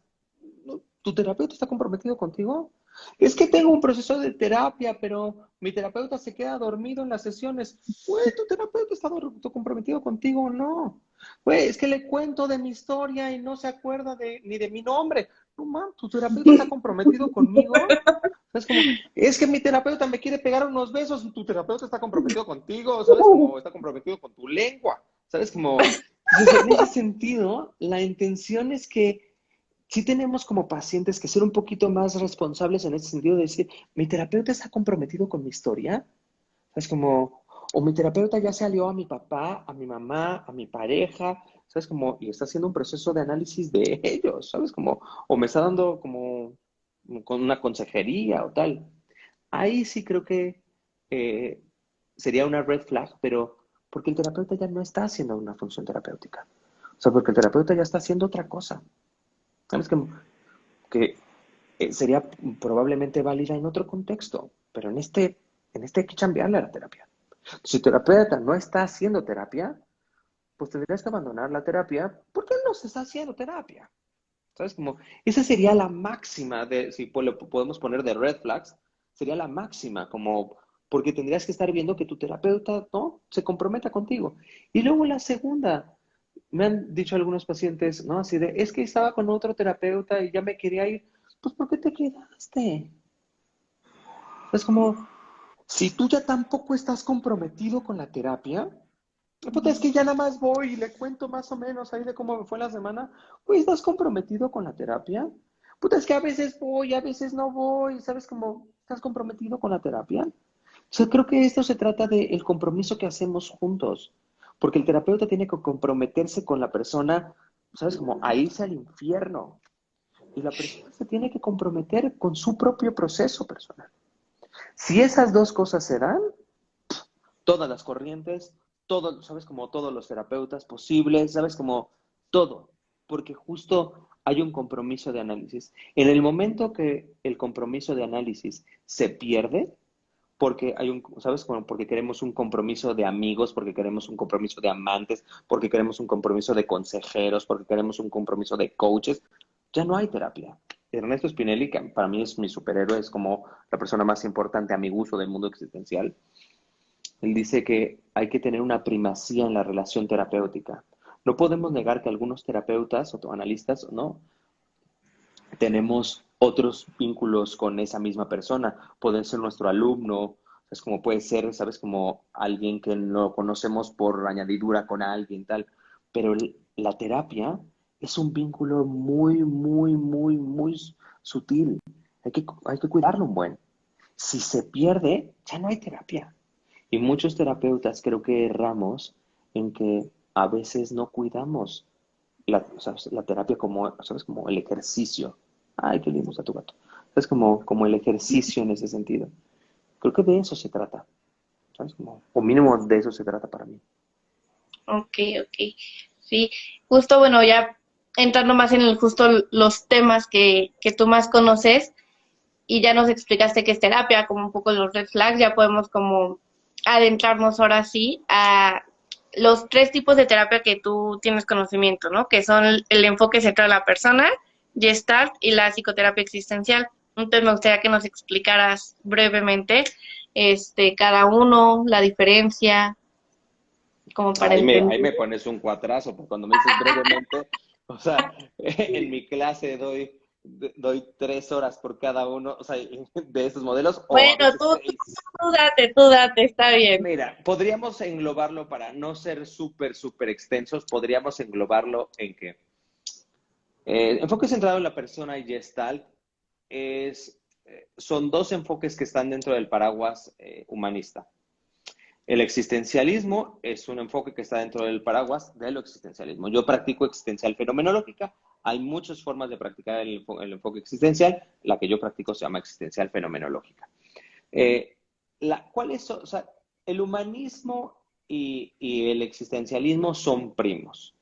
¿Tu terapeuta está comprometido contigo? Es que tengo un proceso de terapia, pero mi terapeuta se queda dormido en las sesiones. Güey, ¿tu terapeuta está comprometido contigo o no? Güey, es que le cuento de mi historia y no se acuerda ni de mi nombre. No, man, ¿tu terapeuta está comprometido conmigo? Es como, es que mi terapeuta me quiere pegar unos besos, tu terapeuta está comprometido contigo, ¿sabes? Como está comprometido con tu lengua, ¿sabes? Como, entonces, en ese sentido, la intención es que sí tenemos como pacientes que ser un poquito más responsables en ese sentido de decir, mi terapeuta está comprometido con mi historia, ¿sabes? Como, o mi terapeuta ya se alió a mi papá, a mi mamá, a mi pareja, ¿sabes? Como, y está haciendo un proceso de análisis de ellos, ¿sabes? Como, o me está dando como con una consejería o tal. Ahí sí creo que eh, sería una red flag, pero porque el terapeuta ya no está haciendo una función terapéutica. O sea, porque el terapeuta ya está haciendo otra cosa. ¿Sabes? Que sería probablemente válida en otro contexto, pero en este hay que cambiarle a la terapia. Si el terapeuta no está haciendo terapia, pues tendrías que abandonar la terapia porque él no se está haciendo terapia. ¿Sabes? Como, esa sería la máxima si lo podemos poner de red flags, sería la máxima, como, porque tendrías que estar viendo que tu terapeuta, ¿no? Se comprometa contigo. Y luego la segunda, me han dicho algunos pacientes, ¿no? Así de, es que estaba con otro terapeuta y ya me quería ir. Pues, ¿por qué te quedaste? Es como, Si tú ya tampoco estás comprometido con la terapia, puta, es que ya nada más voy y le cuento más o menos ahí de cómo me fue la semana. Güey, ¿estás comprometido con la terapia? Puta, es que a veces voy, a veces no voy, ¿sabes cómo? ¿Estás comprometido con la terapia? O sea, creo que esto se trata del compromiso que hacemos juntos, porque el terapeuta tiene que comprometerse con la persona, ¿sabes? Como a irse al infierno. Y la persona se tiene que comprometer con su propio proceso personal. Si esas dos cosas se dan, todas las corrientes, todo, ¿sabes? Como todos los terapeutas posibles, ¿sabes? Como todo, porque justo hay un compromiso de análisis. En el momento que el compromiso de análisis se pierde, porque hay un, ¿sabes? Como porque queremos un compromiso de amigos, porque queremos un compromiso de amantes, porque queremos un compromiso de consejeros, porque queremos un compromiso de coaches, ya no hay terapia. Ernesto Spinelli, que para mí es mi superhéroe, es como la persona más importante a mi gusto del mundo existencial. Él dice que hay que tener una primacía en la relación terapéutica. No podemos negar que algunos terapeutas o analistas, ¿no? Tenemos otros vínculos con esa misma persona. Puede ser nuestro alumno, es como puede ser, ¿sabes? Como alguien que no conocemos por añadidura con alguien, tal. Pero la terapia es un vínculo muy, muy, muy, muy sutil. Hay que cuidarlo un buen. Si se pierde, ya no hay terapia. Y muchos terapeutas creo que erramos en que a veces no cuidamos ¿sabes? La terapia como, ¿sabes? Como el ejercicio. Ay, qué lindo está tu gato. Es como el ejercicio en ese sentido. Creo que de eso se trata, ¿sabes? Como, o mínimo de eso se trata para mí. Ok, ok. Sí, justo, bueno, ya entrando más en el, justo los temas que tú más conoces y ya nos explicaste qué es terapia, como un poco los red flags, ya podemos como adentrarnos ahora sí a los tres tipos de terapia que tú tienes conocimiento, ¿no? Que son el enfoque central a la persona, Gestalt y la psicoterapia existencial. Entonces me gustaría que nos explicaras brevemente cada uno, la diferencia, como para Ahí entender. me pones un cuatrazo, porque cuando me dices brevemente, o sea, en mi clase doy 3 horas por cada uno, o sea, de esos modelos, o a Bueno, veces 6. tú date, está bien. Mira, podríamos englobarlo para no ser súper, súper extensos, podríamos englobarlo en que enfoque centrado en la persona y Gestalt son dos enfoques que están dentro del paraguas humanista. El existencialismo es un enfoque que está dentro del paraguas de lo existencialismo. Yo practico existencial fenomenológica. Hay muchas formas de practicar el enfoque existencial. La que yo practico se llama existencial fenomenológica. Eh, ¿Cuál es, o sea, el humanismo y el existencialismo son primos?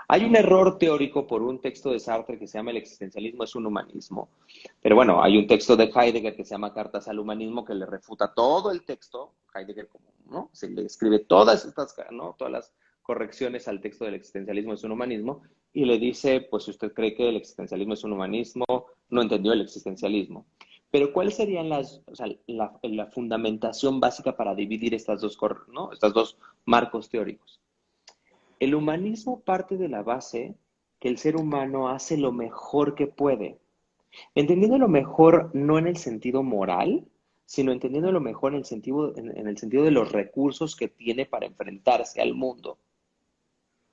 Hay un error teórico por un texto de Sartre que se llama El existencialismo es un humanismo. Pero bueno, hay un texto de Heidegger que se llama Cartas al humanismo que le refuta todo el texto. Heidegger, como, ¿no? Se le escribe todas estas, ¿no? Todas las correcciones al texto del existencialismo es un humanismo y le dice, pues si usted cree que el existencialismo es un humanismo, no entendió el existencialismo. Pero ¿cuáles serían o sea, la fundamentación básica para dividir ¿no? Estos dos marcos teóricos? El humanismo parte de la base que el ser humano hace lo mejor que puede, entendiendo lo mejor no en el sentido moral, sino entendiendo lo mejor en el sentido de los recursos que tiene para enfrentarse al mundo.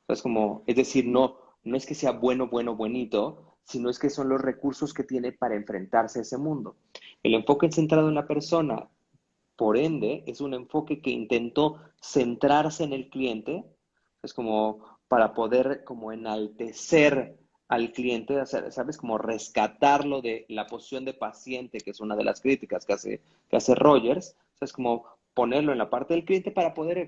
Es decir, no es que sea bueno, bueno, buenito, sino es que son los recursos que tiene para enfrentarse a ese mundo. El enfoque centrado en la persona, por ende, es un enfoque que intentó centrarse en el cliente, es como para poder como enaltecer al cliente, ¿sabes? Como rescatarlo de la posición de paciente, que es una de las críticas que hace Rogers, es como ponerlo en la parte del cliente para poder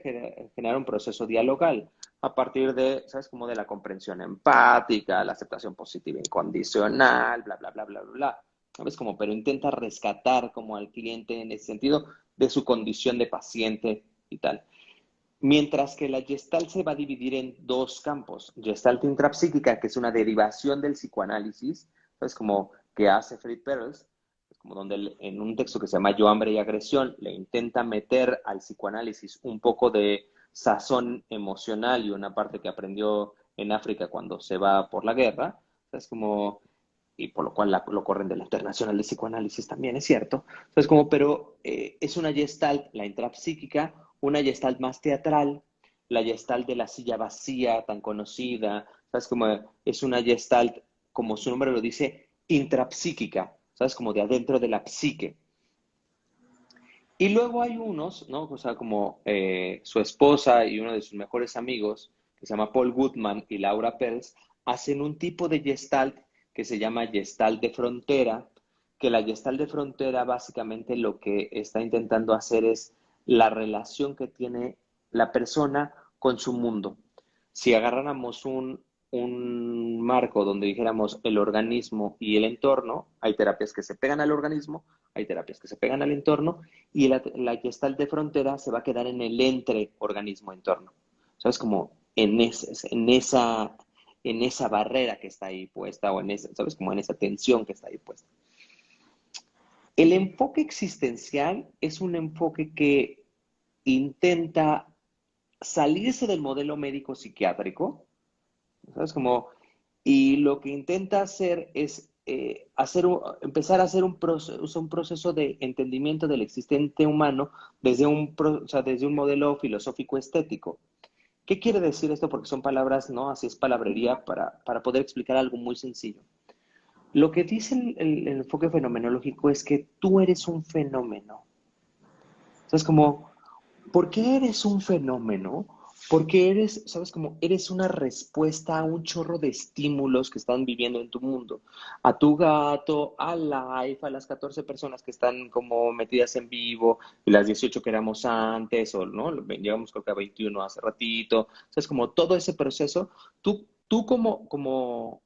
generar un proceso dialogal a partir de, ¿sabes? Como de la comprensión empática, la aceptación positiva incondicional, bla, bla, bla, bla, bla, bla. ¿Sabes? Como, pero intenta rescatar como al cliente en ese sentido de su condición de paciente y tal. Mientras que la Gestalt se va a dividir en dos campos. Gestalt intrapsíquica, que es una derivación del psicoanálisis, es como que hace Fritz Perls, es como donde en un texto que se llama Yo, hambre y agresión, le intenta meter al psicoanálisis un poco de sazón emocional y una parte que aprendió en África cuando se va por la guerra. Es como y por lo cual lo corren de la Internacional de Psicoanálisis también, es cierto. Entonces, pero es una gestalt, la intrapsíquica, una gestalt más teatral, la gestalt de la silla vacía, tan conocida, ¿sabes? Como es una gestalt, como su nombre lo dice, intrapsíquica, ¿sabes? Como de adentro de la psique. Y luego hay unos, ¿no? O sea, como su esposa y uno de sus mejores amigos, que se llama Paul Goodman y Laura Pels, hacen un tipo de gestalt que se llama gestalt de frontera, que la gestalt de frontera básicamente lo que está intentando hacer es la relación que tiene la persona con su mundo. Si agarráramos un marco donde dijéramos el organismo y el entorno, hay terapias que se pegan al organismo, hay terapias que se pegan al entorno, y la gestalt de frontera se va a quedar en el entre organismo-entorno. ¿Sabes? Como en esa barrera que está ahí puesta, o en esa, ¿sabes? Como en esa tensión que está ahí puesta. El enfoque existencial es un enfoque que intenta salirse del modelo médico psiquiátrico, ¿sabes? Como, y lo que intenta hacer es empezar a hacer un proceso de entendimiento del existente humano desde o sea, desde un modelo filosófico estético. ¿Qué quiere decir esto? Porque son palabras, ¿no? Así es palabrería para poder explicar algo muy sencillo. Lo que dice el enfoque fenomenológico es que tú eres un fenómeno. O sea, es como, ¿por qué eres un fenómeno? Porque eres, ¿sabes? Como eres una respuesta a un chorro de estímulos que están viviendo en tu mundo. A tu gato, a Life, a las 14 personas que están como metidas en vivo, y las 18 que éramos antes, o no, llegamos creo que a 21 hace ratito. O sea, es como todo ese proceso. Tú como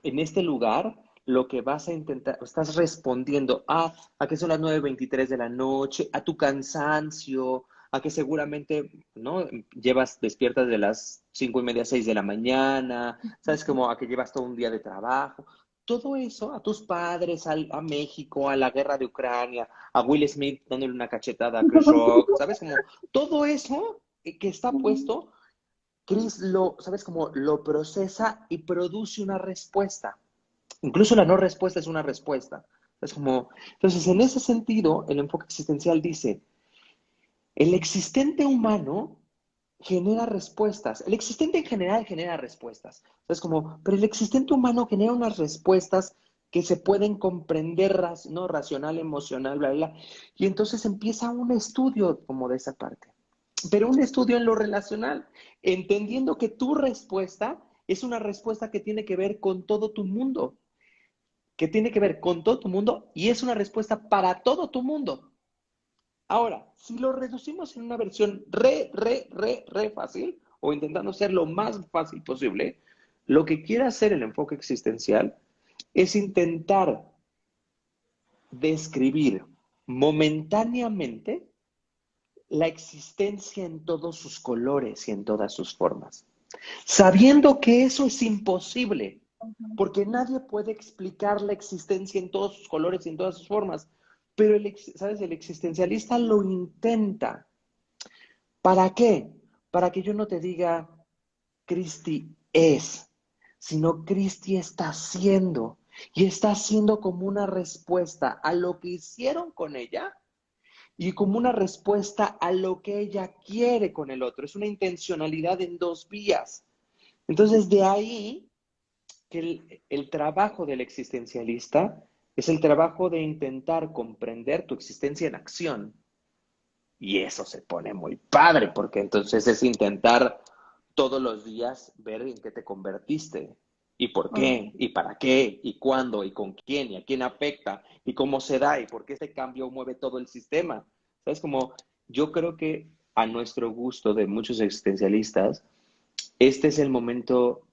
en este lugar, lo que vas a intentar, estás respondiendo a que son las 9:23 de la noche, a tu cansancio, a que seguramente, ¿no? Llevas despiertas de las 5:30, 6 de la mañana, ¿sabes? Como a que llevas todo un día de trabajo. Todo eso, a tus padres, a México, a la guerra de Ucrania, a Will Smith dándole una cachetada a Chris Rock, ¿sabes? Como todo eso que está puesto, Chris ¿sabes? Como lo procesa y produce una respuesta. Incluso la no respuesta es una respuesta. Es como, entonces, en ese sentido, el enfoque existencial dice, el existente humano genera respuestas. El existente en general genera respuestas. Es como, pero el existente humano genera unas respuestas que se pueden comprender, ¿no? Racional, emocional, bla, bla. Y entonces empieza un estudio como de esa parte. Pero un estudio en lo relacional, entendiendo que tu respuesta es una respuesta que tiene que ver con todo tu mundo, que tiene que ver con todo tu mundo y es una respuesta para todo tu mundo. Ahora, si lo reducimos en una versión re fácil, o intentando ser lo más fácil posible, lo que quiere hacer el enfoque existencial es intentar describir momentáneamente la existencia en todos sus colores y en todas sus formas, sabiendo que eso es imposible, porque nadie puede explicar la existencia en todos sus colores y en todas sus formas, pero ¿sabes? El existencialista lo intenta. ¿Para qué? Para que yo no te diga, Cristi es, sino Cristi está haciendo, y está haciendo como una respuesta a lo que hicieron con ella y como una respuesta a lo que ella quiere con el otro. Es una intencionalidad en dos vías. Entonces, de ahí que el trabajo del existencialista es el trabajo de intentar comprender tu existencia en acción. Y eso se pone muy padre, porque entonces es intentar todos los días ver en qué te convertiste, y por qué, y para qué, y cuándo, y con quién, y a quién afecta, y cómo se da, y por qué este cambio mueve todo el sistema. ¿Sabes? Como yo creo que a nuestro gusto de muchos existencialistas, este es el momento,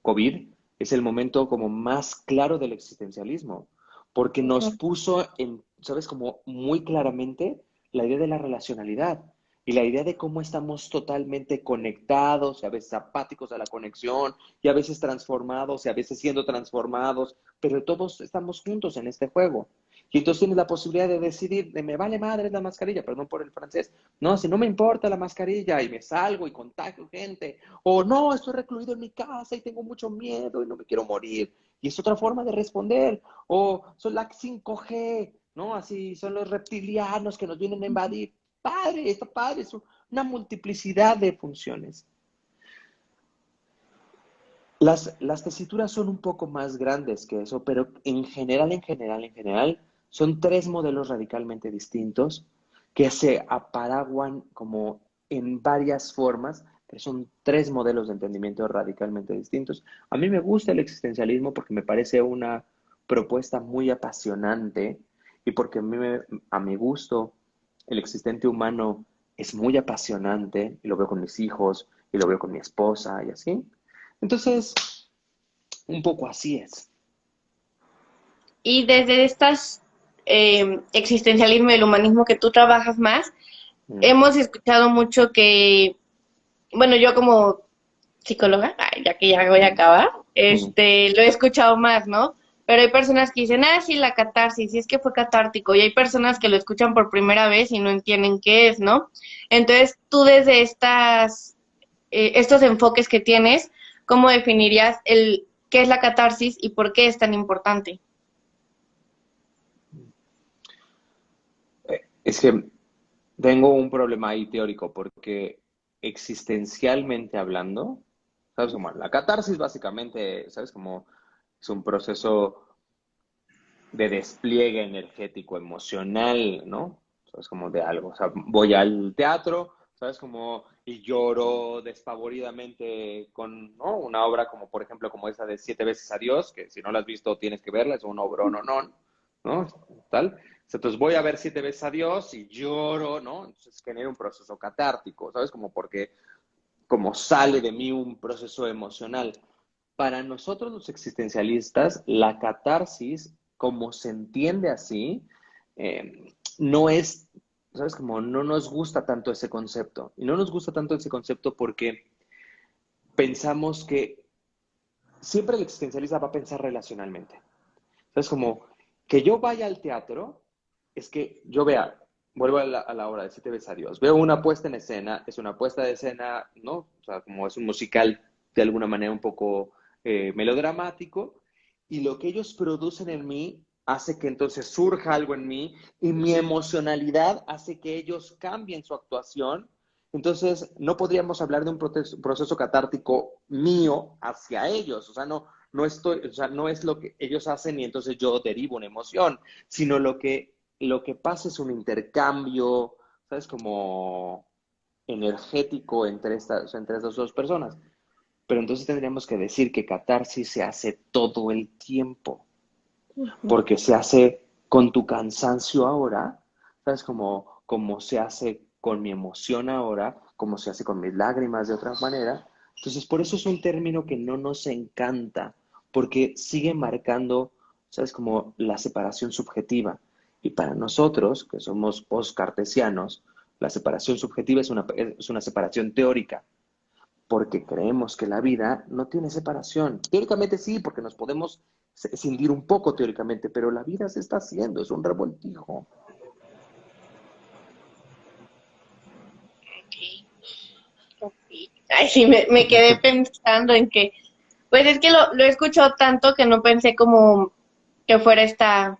COVID, es el momento como más claro del existencialismo, porque nos puso en, ¿sabes? Como muy claramente la idea de la relacionalidad y la idea de cómo estamos totalmente conectados, y a veces apáticos a la conexión, y a veces transformados, y a veces siendo transformados, pero todos estamos juntos en este juego. Y entonces tienes la posibilidad de decidir, de me vale madre la mascarilla, perdón por el francés, no, si no me importa la mascarilla y me salgo y contagio gente, o no, estoy recluido en mi casa y tengo mucho miedo y no me quiero morir. Y es otra forma de responder. O son la 5G, ¿no? Así son los reptilianos que nos vienen a invadir. Padre, está padre, es una multiplicidad de funciones. Las tesituras son un poco más grandes que eso, pero en general, son tres modelos radicalmente distintos que se aparaguan como en varias formas, pero son tres modelos de entendimiento radicalmente distintos. A mí me gusta el existencialismo porque me parece una propuesta muy apasionante y porque a mi gusto, el existente humano es muy apasionante, y lo veo con mis hijos, y lo veo con mi esposa, y así. Entonces, un poco así es. Y desde estas existencialismo y el humanismo que tú trabajas más, Mm, hemos escuchado mucho que, bueno, yo como psicóloga, ay, ya que ya voy a acabar, mm. lo he escuchado más, ¿no? Pero hay personas que dicen, ah, sí, la catarsis, sí es que fue catártico, y hay personas que lo escuchan por primera vez y no entienden qué es, ¿no? Entonces, tú desde estos enfoques que tienes, ¿cómo definirías qué es la catarsis y por qué es tan importante? Es que tengo un problema ahí teórico porque existencialmente hablando, ¿sabes cómo? La catarsis básicamente, ¿sabes cómo? Es un proceso de despliegue energético emocional, ¿no? ¿Sabes? Como de algo. O sea, voy al teatro, ¿sabes? Como y lloro despavoridamente con, ¿no? Una obra como, por ejemplo, como esa de Siete veces a Dios, que si no la has visto tienes que verla, es un obrón o ¿no? Tal. Entonces voy a ver Siete veces a Dios y lloro, ¿no? Entonces genera un proceso catártico, ¿sabes? Como porque, como sale de mí un proceso emocional. Para nosotros los existencialistas, la catarsis, como se entiende así, no es, ¿sabes? Como no nos gusta tanto ese concepto. Y no nos gusta tanto ese concepto porque pensamos que siempre el existencialista va a pensar relacionalmente. ¿Sabes? Como que yo vaya al teatro es que yo vea, vuelvo a la obra de Siete veces a Dios, veo una puesta en escena, es una puesta de escena, ¿no? O sea, como es un musical de alguna manera un poco melodramático, y lo que ellos producen en mí hace que entonces surja algo en mí, y mi emocionalidad hace que ellos cambien su actuación. Entonces, no podríamos hablar de un proceso catártico mío hacia ellos, o sea, o sea, no es lo que ellos hacen y entonces yo derivo una emoción, sino lo que pasa es un intercambio, ¿sabes? Como energético entre estas dos personas. Pero entonces tendríamos que decir que catarsis se hace todo el tiempo, porque se hace con tu cansancio ahora, ¿sabes? Como se hace con mi emoción ahora, como se hace con mis lágrimas de otra manera. Entonces, por eso es un término que no nos encanta, porque sigue marcando, ¿sabes? Como la separación subjetiva. Y para nosotros, que somos post-cartesianos, la separación subjetiva es una separación teórica, porque creemos que la vida no tiene separación. Teóricamente sí, porque nos podemos escindir un poco teóricamente, pero la vida se está haciendo, es un revoltijo. Ok. Ay, sí, me quedé pensando en que, pues es que lo he escuchado tanto que no pensé como que fuera esta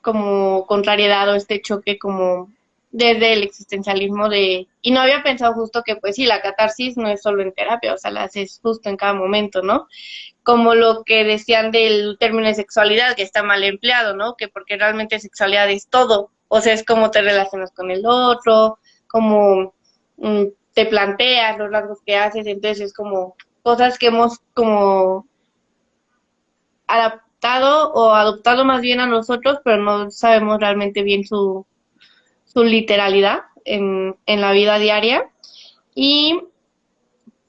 como contrariedad o este choque como desde el existencialismo y no había pensado justo que pues sí, la catarsis no es solo en terapia, o sea, la haces justo en cada momento, ¿no? Como lo que decían del término de sexualidad, que está mal empleado, ¿no? Que porque realmente sexualidad es todo, o sea, es cómo te relacionas con el otro, cómo mm, te planteas, los rasgos que haces, entonces es como cosas que hemos como adaptado o adoptado más bien a nosotros, pero no sabemos realmente bien su literalidad en la vida diaria. Y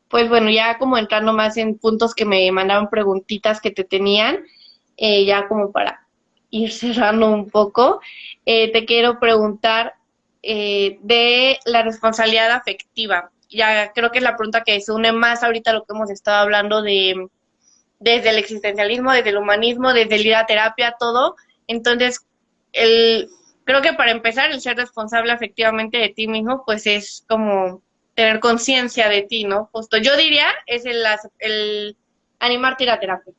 pues bueno, ya como entrando más en puntos que me mandaron preguntitas que te tenían, ya como para ir cerrando un poco, te quiero preguntar de la responsabilidad afectiva. Ya creo que es la pregunta que se une más ahorita a lo que hemos estado hablando desde el existencialismo, desde el humanismo, desde el ir a terapia, todo. Entonces, el, creo que para empezar, el ser responsable efectivamente de ti mismo, pues es como tener conciencia de ti, ¿no? Justo yo diría es el animarte a ir a terapia,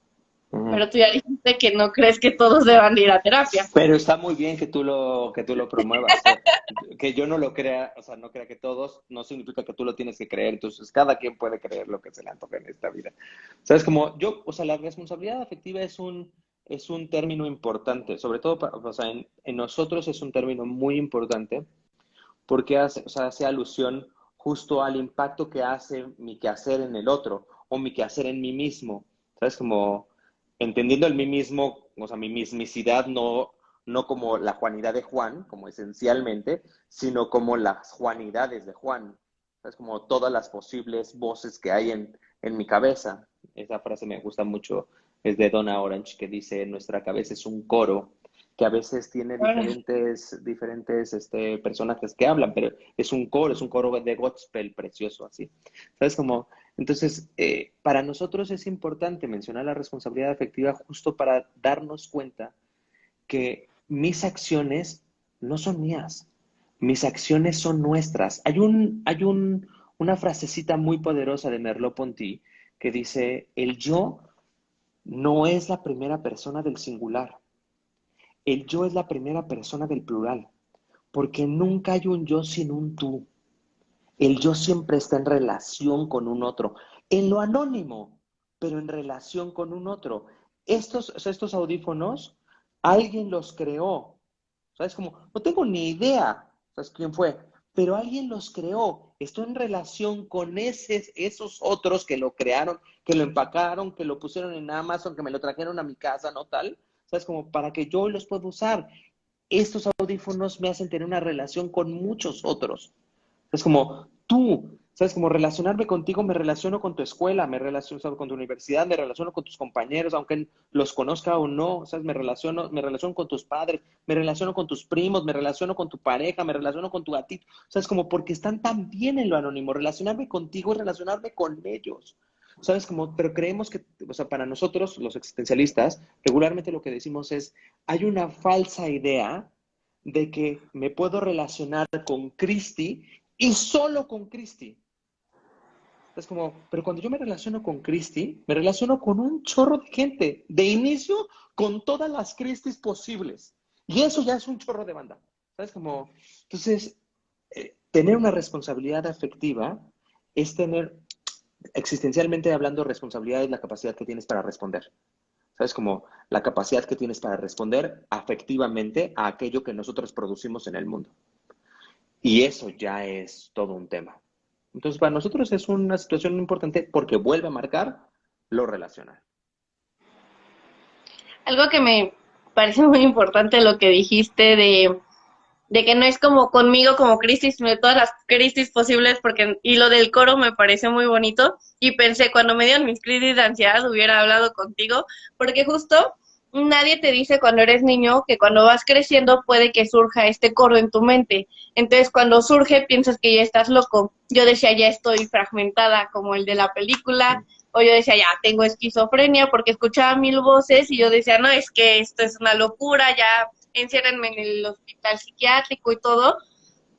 Ujú. pero tú ya dijiste que no crees que todos deban de ir a terapia. Pero está muy bien que tú lo promuevas. Que yo no lo crea, o sea, no crea que todos, no significa que tú lo tienes que creer. Entonces, cada quien puede creer lo que se le antoje en esta vida. ¿Sabes? Como yo, o sea, la responsabilidad afectiva es un término importante, sobre todo, o sea, en nosotros es un término muy importante porque hace, o sea, hace alusión justo al impacto que hace mi quehacer en el otro o mi quehacer en mí mismo. ¿Sabes? Como entendiendo el mí mismo, o sea, mi mismicidad no como la Juanidad de Juan, como esencialmente, sino como las Juanidades de Juan. ¿Sabes? Como todas las posibles voces que hay en mi cabeza. Esa frase me gusta mucho, es de Donna Orange, que dice, nuestra cabeza es un coro que a veces tiene diferentes personajes que hablan, pero es un coro de gospel precioso, así. ¿Sabes? Como, entonces, para nosotros es importante mencionar la responsabilidad afectiva justo para darnos cuenta que mis acciones no son mías, mis acciones son nuestras. Una frasecita muy poderosa de Merleau-Ponty que dice, el yo no es la primera persona del singular, el yo es la primera persona del plural, porque nunca hay un yo sin un tú. El yo siempre está en relación con un otro, en lo anónimo, pero en relación con un otro. Estos audífonos, alguien los creó. ¿Sabes? Como, no tengo ni idea, ¿sabes quién fue? Pero alguien los creó. Estoy en relación con esos otros que lo crearon, que lo empacaron, que lo pusieron en Amazon, que me lo trajeron a mi casa, ¿no tal? ¿Sabes? Como para que yo los pueda usar. Estos audífonos me hacen tener una relación con muchos otros. Es como tú, ¿sabes? Como relacionarme contigo, me relaciono con tu escuela, me relaciono con tu universidad, me relaciono con tus compañeros, aunque los conozca o no, ¿sabes? Me relaciono con tus padres, me relaciono con tus primos, me relaciono con tu pareja, me relaciono con tu gatito, ¿sabes? Como porque están tan bien en lo anónimo, relacionarme contigo es relacionarme con ellos. ¿Sabes? Como, pero creemos que, o sea, para nosotros, los existencialistas, regularmente lo que decimos es, hay una falsa idea de que me puedo relacionar con Cristi y solo con Cristi. Es como, pero cuando yo me relaciono con Cristi, me relaciono con un chorro de gente. De inicio, con todas las Cristis posibles. Y eso ya es un chorro de banda. ¿Sabes? Como, entonces, tener una responsabilidad afectiva es tener, existencialmente hablando, responsabilidad es la capacidad que tienes para responder. ¿Sabes? Como la capacidad que tienes para responder afectivamente a aquello que nosotros producimos en el mundo. Y eso ya es todo un tema. Entonces, para nosotros es una situación importante porque vuelve a marcar lo relacional. Algo que me parece muy importante lo que dijiste de que no es como conmigo como crisis, sino de todas las crisis posibles, porque, y lo del coro me pareció muy bonito, y pensé, cuando me dieron mis crisis de ansiedad hubiera hablado contigo, porque justo nadie te dice cuando eres niño que cuando vas creciendo puede que surja este coro en tu mente, entonces cuando surge piensas que ya estás loco, yo decía ya estoy fragmentada como el de la película, o yo decía ya tengo esquizofrenia porque escuchaba mil voces y yo decía no, es que esto es una locura, ya enciérrenme en el hospital psiquiátrico y todo,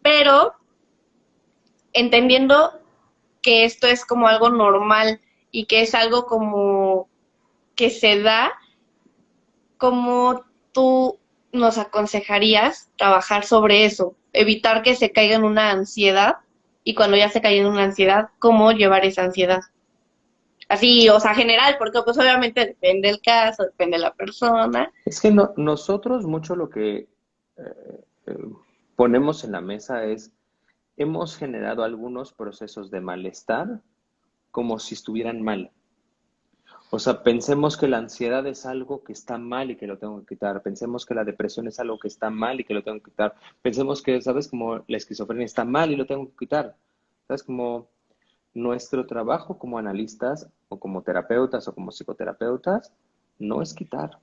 pero entendiendo que esto es como algo normal y que es algo como que se da, como tú nos aconsejarías trabajar sobre eso, evitar que se caiga en una ansiedad y cuando ya se cae en una ansiedad, cómo llevar esa ansiedad. Así, o sea, general, porque pues obviamente depende del caso, depende de la persona. Es que nosotros mucho lo que eh, ponemos en la mesa es, hemos generado algunos procesos de malestar como si estuvieran mal. O sea, pensemos que la ansiedad es algo que está mal y que lo tengo que quitar. Pensemos que la depresión es algo que está mal y que lo tengo que quitar. Pensemos que, ¿sabes? Como la esquizofrenia está mal y lo tengo que quitar. ¿Sabes? Como nuestro trabajo como analistas o como terapeutas o como psicoterapeutas no es quitar.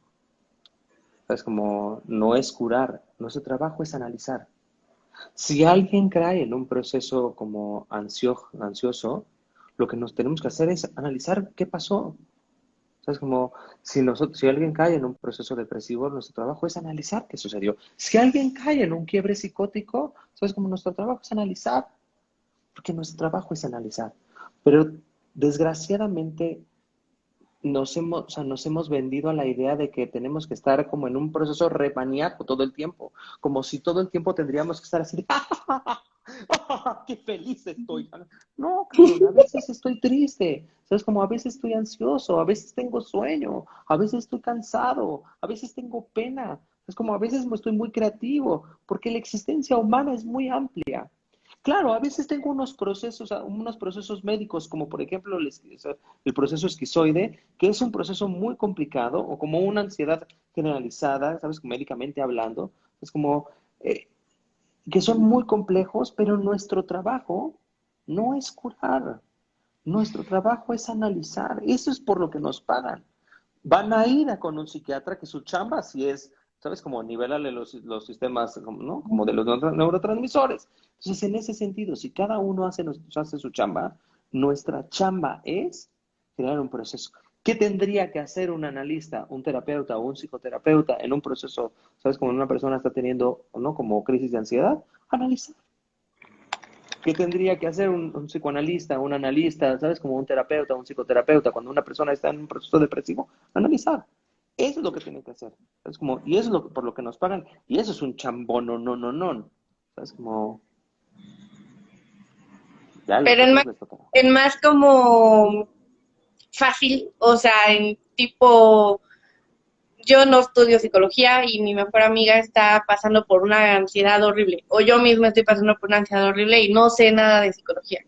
¿Sabes? Como no es curar. Nuestro trabajo es analizar. Si alguien cae en un proceso como ansioso, lo que nos tenemos que hacer es analizar qué pasó. ¿Sabes? Como si alguien cae en un proceso depresivo, nuestro trabajo es analizar qué sucedió. Si alguien cae en un quiebre psicótico, ¿sabes? Como nuestro trabajo es analizar, porque nuestro trabajo es analizar. Pero desgraciadamente o sea, nos hemos vendido a la idea de que tenemos que estar como en un proceso remaníaco todo el tiempo, como si todo el tiempo tendríamos que estar así de, ¡qué feliz estoy! No, cabrón, a veces estoy triste, ¿sabes? Como a veces estoy ansioso, a veces tengo sueño, a veces estoy cansado, a veces tengo pena, es como a veces me estoy muy creativo, porque la existencia humana es muy amplia. Claro, a veces tengo unos procesos médicos, como por ejemplo el proceso esquizoide, que es un proceso muy complicado, o como una ansiedad generalizada, ¿sabes? Médicamente hablando, es como eh, que son muy complejos, pero nuestro trabajo no es curar, nuestro trabajo es analizar, eso es por lo que nos pagan. Van a ir a con un psiquiatra que su chamba sí es, ¿sabes? Como nivelarle los sistemas, ¿no? Como de los neurotransmisores. Entonces, en ese sentido, si cada uno hace su chamba, nuestra chamba es crear un proceso. ¿Qué tendría que hacer un analista, un terapeuta o un psicoterapeuta en un proceso, ¿sabes? Como una persona está teniendo, ¿no? Como crisis de ansiedad, analizar. ¿Qué tendría que hacer un psicoanalista, un analista, ¿sabes? Como un terapeuta, un psicoterapeuta, cuando una persona está en un proceso depresivo? Analizar. Eso es lo que tiene que hacer. Es como, y eso es por lo que nos pagan. Y eso es un chambón, no, no, no, no. ¿Sabes? Como, ya les Pero tocó, les tocará. en más como fácil, o sea, en tipo, yo no estudio psicología y mi mejor amiga está pasando por una ansiedad horrible, o yo misma estoy pasando por una ansiedad horrible y no sé nada de psicología.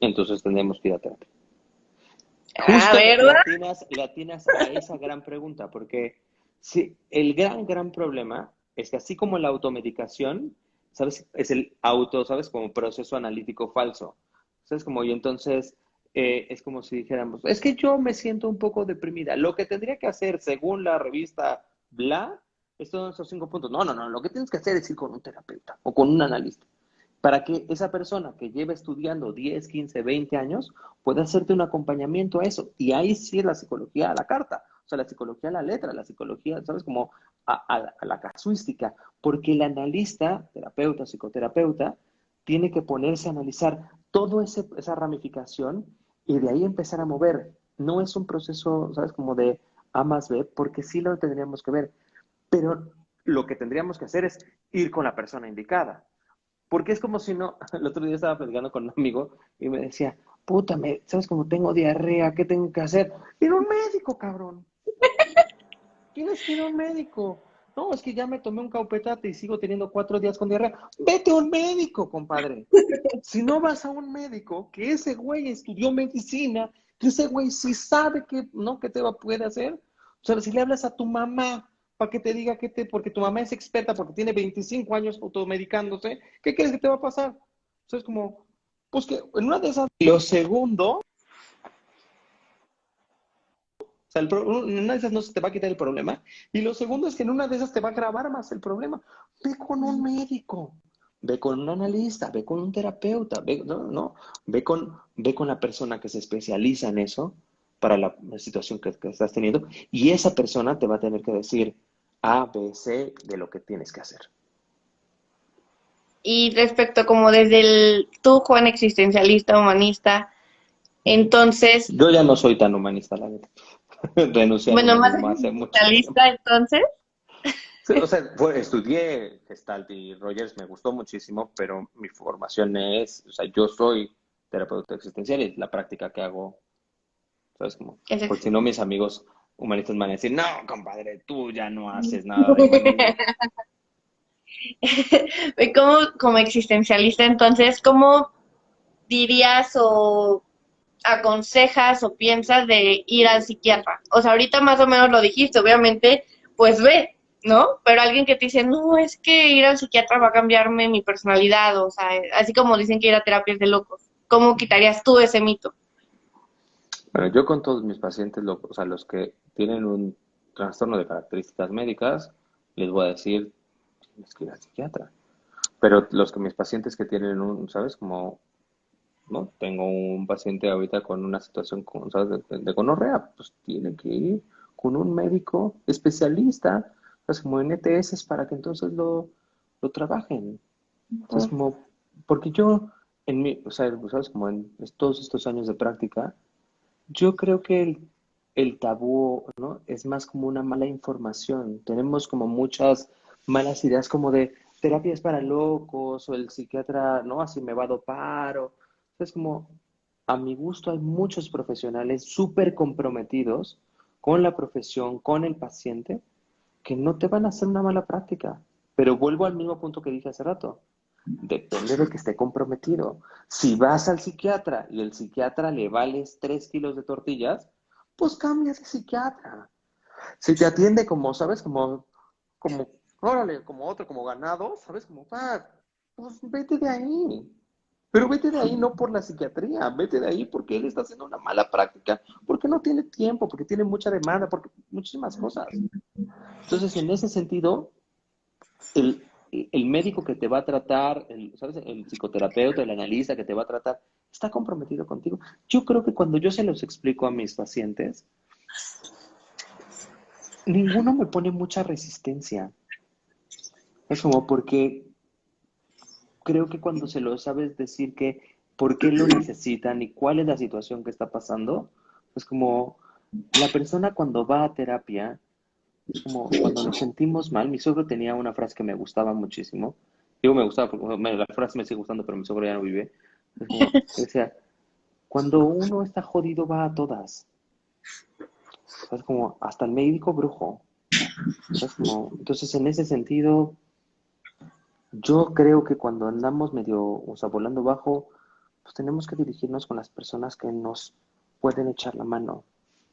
Entonces tendremos que ir a terapia. Ah, Justo ¿verdad? le atinas a esa gran pregunta, porque sí, el gran problema es que así como la automedicación, ¿sabes? Es el ¿sabes? Como proceso analítico falso. ¿Sabes? Como, y entonces es como si dijéramos, es que yo me siento un poco deprimida. Lo que tendría que hacer, según la revista Bla, es todos esos 5 puntos. No, no, no, lo que tienes que hacer es ir con un terapeuta o con un analista para que esa persona que lleva estudiando 10, 15, 20 años pueda hacerte un acompañamiento a eso. Y ahí sí es la psicología a la carta, o sea, la psicología a la letra, la psicología, ¿sabes? Como a la casuística, porque el analista, terapeuta, psicoterapeuta, tiene que ponerse a analizar toda esa ramificación y de ahí empezar a mover. No es un proceso, ¿sabes? Como de A más B, porque sí lo tendríamos que ver, pero lo que tendríamos que hacer es ir con la persona indicada. Porque es como si no, el otro día estaba platicando con un amigo y me decía, puta, ¿sabes cómo tengo diarrea? ¿Qué tengo que hacer? Ir a un médico, cabrón. Tienes que ir a un médico. No, es que ya me tomé un caupetate y sigo teniendo 4 días con diarrea. Vete a un médico, compadre. Si no vas a un médico, que ese güey estudió medicina, que ese güey sí sabe que, ¿no? ¿Qué puede hacer? O sea, si le hablas a tu mamá para que te diga porque tu mamá es experta, porque tiene 25 años automedicándose, ¿qué crees que te va a pasar? O sea, es como, pues que en una de esas. Lo segundo, o sea, en una de esas no se te va a quitar el problema. Y lo segundo es que en una de esas te va a agravar más el problema. Ve con un médico, ve con un analista, ve con un terapeuta, no, ve con la persona que se especializa en eso para la situación que estás teniendo. Y esa persona te va a tener que decir A, B, C de lo que tienes que hacer. Y respecto como desde el tú, Juan, existencialista, humanista, entonces, Yo ya no soy tan humanista, la verdad. Renuncié al bueno, más humanismo hace mucho tiempo. existencialista, entonces, Sí, o sea, estudié Gestalt y Rogers, me gustó muchísimo, pero mi formación o sea, yo soy terapeuta existencial y es la práctica que hago, ¿sabes? Como, es porque si ex- no, mis amigos humanistas me van a decir, no, compadre, tú ya no haces nada de humanismo. como existencialista, entonces, ¿cómo dirías o aconsejas o piensas de ir al psiquiatra? O sea, ahorita más o menos lo dijiste, obviamente, pues ve, ¿no? Pero alguien que te dice, no, es que ir al psiquiatra va a cambiarme mi personalidad, o sea, así como dicen que ir a terapia es de locos. ¿Cómo quitarías tú ese mito? Bueno, yo con todos mis pacientes, o sea, los que tienen un trastorno de características médicas, les voy a decir, tienes que ir al psiquiatra. Pero mis pacientes que tienen ¿sabes? Como ¿no? Tengo un paciente ahorita con una situación ¿sabes? De gonorrea, pues tiene que ir con un médico especialista, pues como en ETS para que entonces lo trabajen. Entonces, Ujú. como, porque yo, o sea, ¿sabes? Como en todos estos años de práctica, yo creo que el tabú, ¿no? Es más como una mala información. Tenemos como muchas malas ideas como de terapias para locos o el psiquiatra, ¿no? Así me va a dopar o... Es como, a mi gusto hay muchos profesionales súper comprometidos con la profesión, con el paciente, que no te van a hacer una mala práctica. Pero vuelvo al mismo punto que dije hace rato. Depende de que esté comprometido. Si vas al psiquiatra y el psiquiatra le vales 3 kilos de tortillas, pues cambia de psiquiatra. Si te atiende como, ¿sabes? Como, órale, como otro, como ganado, ¿sabes? Como, pues vete de ahí. Pero vete de ahí no por la psiquiatría, vete de ahí porque él está haciendo una mala práctica, porque no tiene tiempo, porque tiene mucha demanda, porque muchísimas cosas. Entonces, en ese sentido, el médico que te va a tratar, ¿sabes? El psicoterapeuta, el analista que te va a tratar, está comprometido contigo. Yo creo que cuando yo se los explico a mis pacientes, ninguno me pone mucha resistencia. Es como porque creo que cuando se lo sabes decir que por qué lo necesitan y cuál es la situación que está pasando, es como la persona cuando va a terapia, es como cuando nos sentimos mal. Mi suegro tenía una frase que me gustaba muchísimo. Digo, me gustaba porque la frase me sigue gustando, pero mi suegro ya no vive. Es como, decía, cuando uno está jodido va a todas. Es como, hasta el médico brujo. Es como, entonces en ese sentido, yo creo que cuando andamos medio, o sea, volando bajo, pues tenemos que dirigirnos con las personas que nos pueden echar la mano.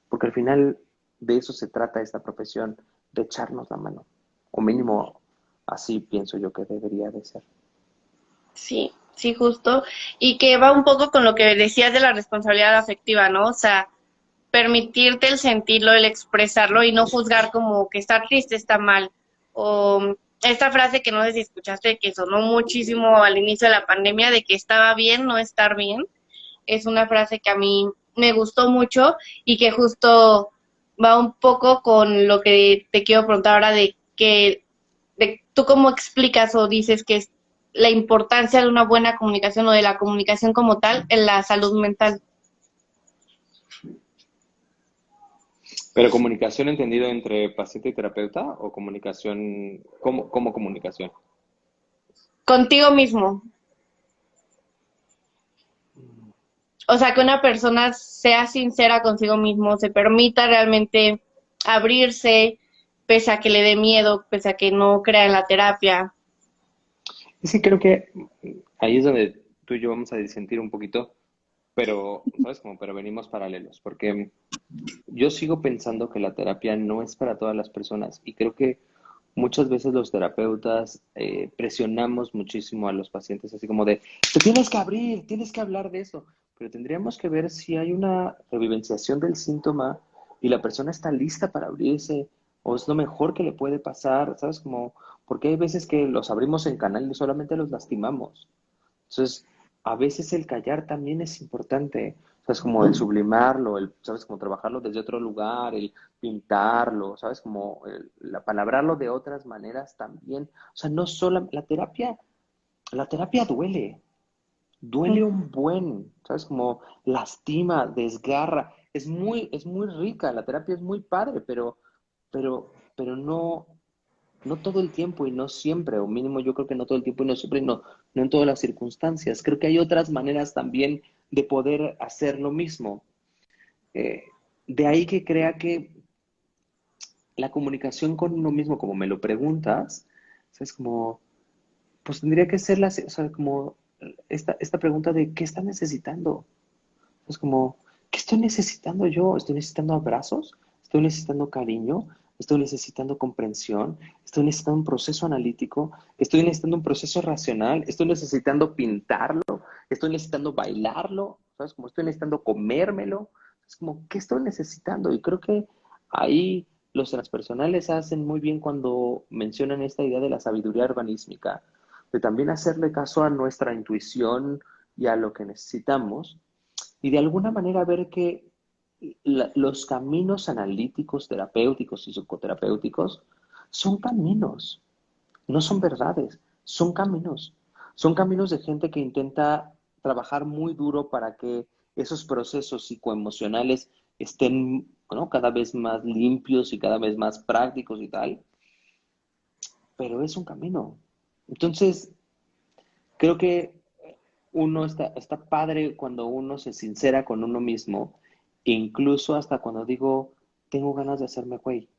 Porque al final de eso se trata esta profesión, de echarnos la mano. O mínimo, así pienso yo que debería de ser. Sí, sí, justo. Y que va un poco con lo que decías de la responsabilidad afectiva, ¿no? O sea, permitirte el sentirlo, el expresarlo y no juzgar como que estar triste está mal. O esta frase que no sé si escuchaste, que sonó muchísimo al inicio de la pandemia, de que estaba bien no estar bien, es una frase que a mí me gustó mucho y que justo va un poco con lo que te quiero preguntar ahora de que de tú cómo explicas o dices que es la importancia de una buena comunicación o de la comunicación como tal en la salud mental. Pero comunicación entendido entre paciente y terapeuta o comunicación, ¿cómo comunicación? Contigo mismo. O sea, que una persona sea sincera consigo mismo, se permita realmente abrirse, pese a que le dé miedo, pese a que no crea en la terapia. Es que creo que ahí es donde tú y yo vamos a disentir un poquito, pero, ¿sabes? Como, pero venimos paralelos, porque yo sigo pensando que la terapia no es para todas las personas y creo que muchas veces los terapeutas presionamos muchísimo a los pacientes, así como de, te tienes que abrir, tienes que hablar de eso, pero tendríamos que ver si hay una revivenciación del síntoma y la persona está lista para abrirse o es lo mejor que le puede pasar, ¿sabes? Como, porque hay veces que los abrimos en canal y solamente los lastimamos. Entonces, a veces el callar también es importante. ¿Sabes? Como el sublimarlo, ¿sabes? Como trabajarlo desde otro lugar, el pintarlo, ¿sabes? Como la palabrarlo de otras maneras también. O sea, no solo la terapia duele un buen, ¿sabes? Como lastima, desgarra. Es muy rica, la terapia es muy padre, pero no todo el tiempo y no siempre, o mínimo yo creo que no todo el tiempo y no siempre, no en todas las circunstancias. Creo que hay otras maneras también de poder hacer lo mismo. Eh, de ahí que crea que la comunicación con uno mismo, como me lo preguntas, es como, pues tendría que ser o sea, como esta pregunta de ¿qué está necesitando? Es como, ¿qué estoy necesitando yo? ¿Estoy necesitando abrazos? ¿Estoy necesitando cariño? ¿Estoy necesitando comprensión? ¿Estoy necesitando un proceso analítico? ¿Estoy necesitando un proceso racional? ¿Estoy necesitando pintarlo? ¿Estoy necesitando bailarlo? ¿Sabes? Como estoy necesitando comérmelo. Es como, ¿qué estoy necesitando? Y creo que ahí los transpersonales hacen muy bien cuando mencionan esta idea de la sabiduría urbanísmica, de también hacerle caso a nuestra intuición y a lo que necesitamos, y de alguna manera ver que los caminos analíticos, terapéuticos y psicoterapéuticos son caminos, no son verdades, son caminos. Son caminos de gente que intenta trabajar muy duro para que esos procesos psicoemocionales estén, ¿no?, cada vez más limpios y cada vez más prácticos y tal, pero es un camino. Entonces, creo que uno está padre cuando uno se sincera con uno mismo, incluso hasta cuando digo, tengo ganas de hacerme güey,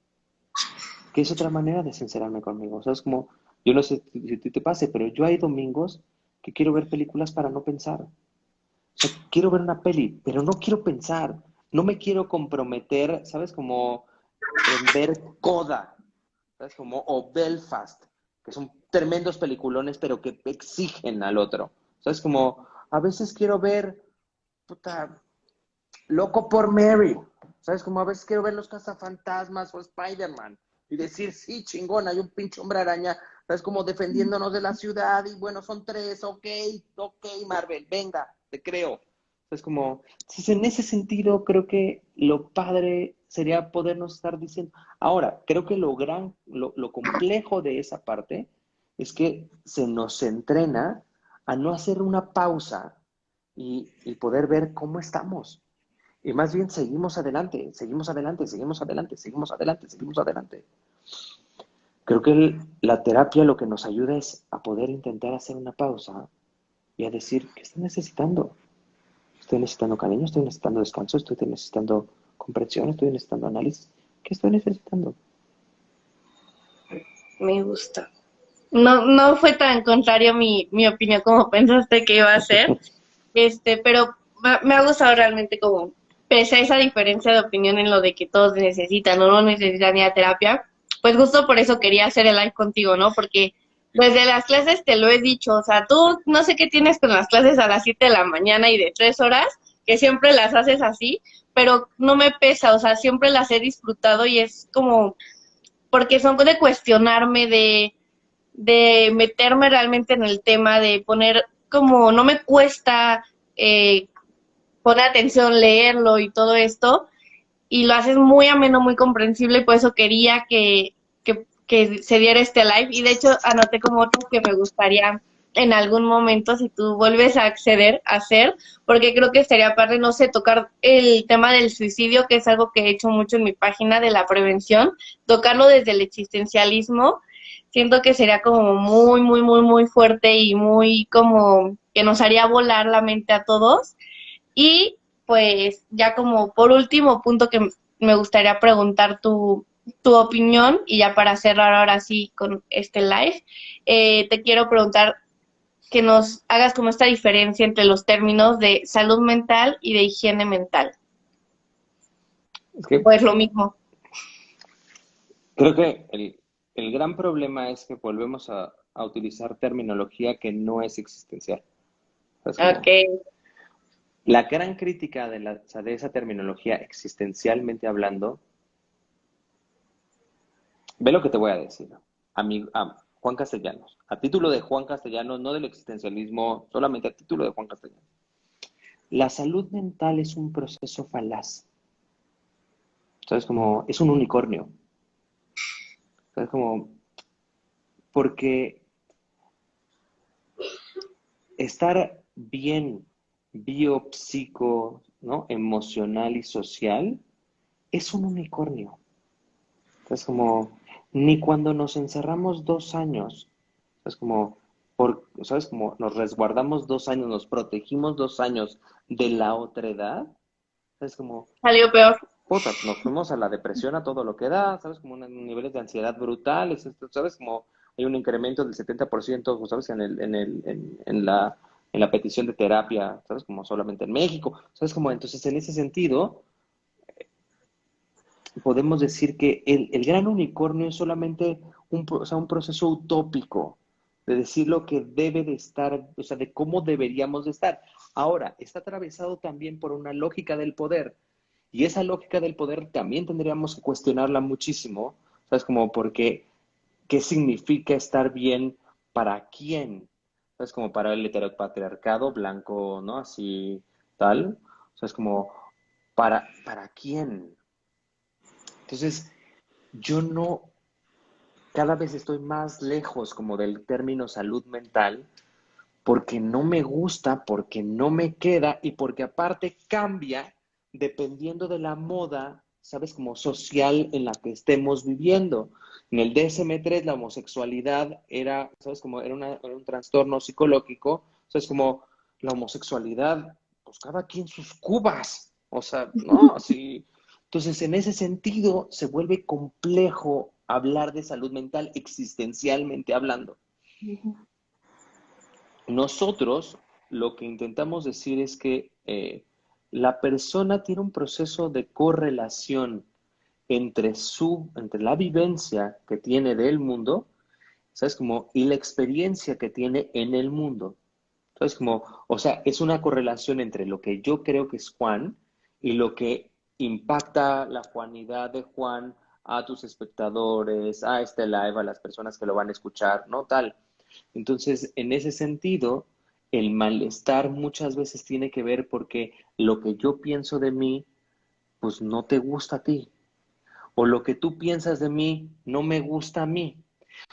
que es otra manera de sincerarme conmigo. O sea, es como, yo no sé si a ti te pase, pero yo hay domingos que quiero ver películas para no pensar. O sea, quiero ver una peli, pero no quiero pensar. No me quiero comprometer, ¿sabes? Como en ver Coda, ¿sabes? Como, o Belfast, que son tremendos peliculones, pero que exigen al otro. ¿Sabes? Como, a veces quiero ver, puta, Loco por Mary. ¿Sabes? Como a veces quiero ver los cazafantasmas o Spider-Man y decir, sí, chingón, hay un pinche hombre araña, ¿sabes? Como defendiéndonos de la ciudad y bueno, son tres, ok, Marvel, venga, te creo. Es como, entonces en ese sentido creo que lo padre sería podernos estar diciendo. Ahora, creo que lo complejo de esa parte es que se nos entrena a no hacer una pausa y poder ver cómo estamos. Y más bien seguimos adelante, seguimos adelante, seguimos adelante, seguimos adelante, seguimos adelante. Creo que la terapia lo que nos ayuda es a poder intentar hacer una pausa y a decir, ¿qué estoy necesitando? Estoy necesitando cariño, estoy necesitando descanso, estoy necesitando comprensión, estoy necesitando análisis. ¿Qué estoy necesitando? Me gusta. No, no fue tan contrario mi opinión como pensaste que iba a ser, pero me ha gustado realmente como, pese a esa diferencia de opinión en lo de que todos necesitan o no necesitan ir a terapia, pues justo por eso quería hacer el live contigo, ¿no? Porque desde las clases te lo he dicho, o sea, tú no sé qué tienes con las clases a las 7 de la mañana y de 3 horas, que siempre las haces así, pero no me pesa, o sea, siempre las he disfrutado y es como, porque son de cuestionarme, de meterme realmente en el tema, de poner como, no me cuesta poner atención, leerlo y todo esto, y lo haces muy ameno, muy comprensible, y por eso quería que se diera este live, y de hecho anoté como otro que me gustaría en algún momento, si tú vuelves a acceder a hacer, porque creo que estaría padre, no sé, tocar el tema del suicidio, que es algo que he hecho mucho en mi página de la prevención, tocarlo desde el existencialismo. Siento que sería como muy, muy, muy, muy fuerte y muy como que nos haría volar la mente a todos. Y pues ya como por último punto que me gustaría preguntar tu opinión, y ya para cerrar ahora sí con este live, te quiero preguntar que nos hagas como esta diferencia entre los términos de salud mental y de higiene mental. Es que Pues lo mismo. creo que el gran problema es que volvemos a utilizar terminología que no es existencial. Es Ok, como, la gran crítica o sea, de esa terminología existencialmente hablando, ve lo que te voy a decir. A Juan Castellanos, a título de Juan Castellanos, no del existencialismo, solamente a título de Juan Castellanos. La salud mental es un proceso falaz. ¿Sabes? Como, es un unicornio. ¿Sabes? Como, porque estar bien biopsico, ¿no?, emocional y social es un unicornio. Es como, ni cuando nos encerramos 2 años, es como, ¿sabes? Como nos resguardamos 2 años, nos protegimos 2 años de la otra edad, es como, salió peor. puta, nos fuimos a la depresión a todo lo que da, ¿sabes? Como unos niveles de ansiedad brutales, ¿sabes? Como hay un incremento del 70%, ¿sabes? En la petición de terapia, ¿sabes? Como solamente en México, ¿sabes? Como, entonces, en ese sentido, podemos decir que el gran unicornio es solamente o sea, un proceso utópico de decir lo que debe de estar, o sea, de cómo deberíamos de estar. Ahora, está atravesado también por una lógica del poder, y esa lógica del poder también tendríamos que cuestionarla muchísimo, ¿sabes? Como porque, ¿qué significa estar bien para quién? Es como para el heteropatriarcado blanco, ¿no? Así, tal. O sea, es como, ¿para quién? Entonces, yo no, cada vez estoy más lejos como del término salud mental porque no me gusta, porque no me queda y porque aparte cambia dependiendo de la moda, ¿sabes? Como social en la que estemos viviendo. En el DSM-3 la homosexualidad era, ¿sabes? Como era un trastorno psicológico, ¿sabes? Como la homosexualidad, pues cada quien sus cubas, o sea, ¿no? Así. Entonces, en ese sentido, se vuelve complejo hablar de salud mental existencialmente hablando. Nosotros lo que intentamos decir es que la persona tiene un proceso de correlación entre la vivencia que tiene del mundo, ¿sabes? Como, y la experiencia que tiene en el mundo. ¿Sabes? Como, o sea, es una correlación entre lo que yo creo que es Juan y lo que impacta la Juanidad de Juan a tus espectadores, a este live, a las personas que lo van a escuchar, ¿no? Tal. Entonces, en ese sentido, el malestar muchas veces tiene que ver porque lo que yo pienso de mí, pues no te gusta a ti. O lo que tú piensas de mí, no me gusta a mí.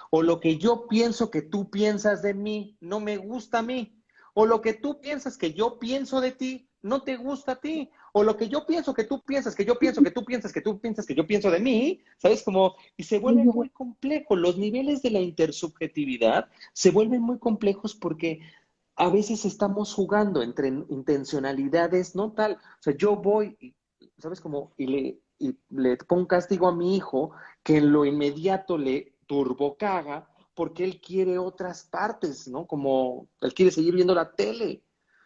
O lo que yo pienso que tú piensas de mí, no me gusta a mí. O lo que tú piensas que yo pienso de ti, no te gusta a ti. O lo que yo pienso que tú piensas, que yo pienso, que tú piensas, que tú piensas, que yo pienso de mí, ¿sabes? Como, y se vuelve muy complejo. Los niveles de la intersubjetividad se vuelven muy complejos porque a veces estamos jugando entre intencionalidades, no tal. O sea, yo voy, ¿sabes? Como, y le pongo un castigo a mi hijo que en lo inmediato le turbocaga porque él quiere otras partes, ¿no? Como él quiere seguir viendo la tele.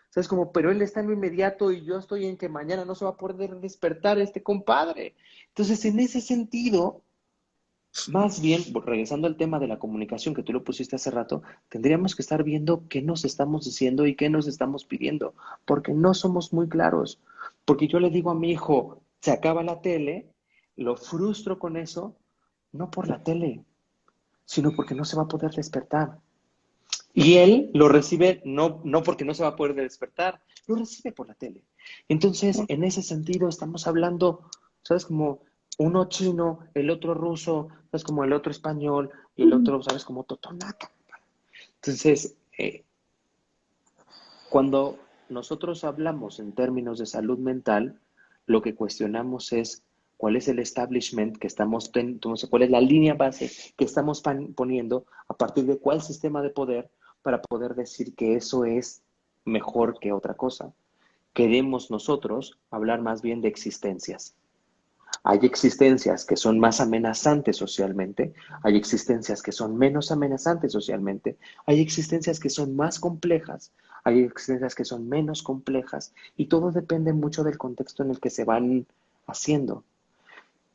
¿Sabes? Como, pero él está en lo inmediato y yo estoy en que mañana no se va a poder despertar este compadre. Entonces, en ese sentido, más bien, regresando al tema de la comunicación que tú lo pusiste hace rato, tendríamos que estar viendo qué nos estamos diciendo y qué nos estamos pidiendo, porque no somos muy claros. Porque yo le digo a mi hijo, se acaba la tele, lo frustro con eso, no por la tele, sino porque no se va a poder despertar. Y él lo recibe no porque no se va a poder despertar, lo recibe por la tele. Entonces, en ese sentido, estamos hablando, ¿sabes? Como uno chino, el otro ruso, ¿sabes? Como el otro español y el otro, ¿sabes? Como totonaca. Entonces, cuando nosotros hablamos en términos de salud mental, lo que cuestionamos es cuál es el establishment que estamos teniendo, cuál es la línea base que estamos poniendo a partir de cuál sistema de poder para poder decir que eso es mejor que otra cosa. Queremos nosotros hablar más bien de existencias. Hay existencias que son más amenazantes socialmente, hay existencias que son menos amenazantes socialmente, hay existencias que son más complejas, hay existencias que son menos complejas y todo depende mucho del contexto en el que se van haciendo.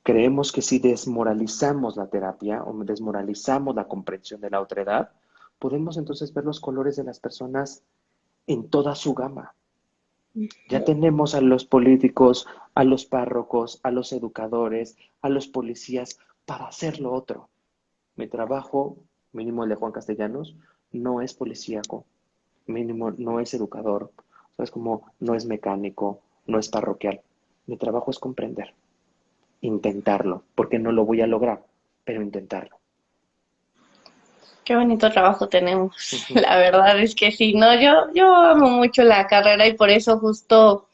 Creemos que si desmoralizamos la terapia o desmoralizamos la comprensión de la otredad, podemos entonces ver los colores de las personas en toda su gama. Ya tenemos a los políticos, a los párrocos, a los educadores, a los policías para hacer lo otro. Mi trabajo, mínimo el de Juan Castellanos, no es policíaco, mínimo no es educador, ¿sabes? Como no es mecánico, no es parroquial. Mi trabajo es comprender, intentarlo, porque no lo voy a lograr, pero intentarlo. Qué bonito trabajo tenemos. Ujú. La verdad es que sí, no, yo amo mucho la carrera y por eso justo,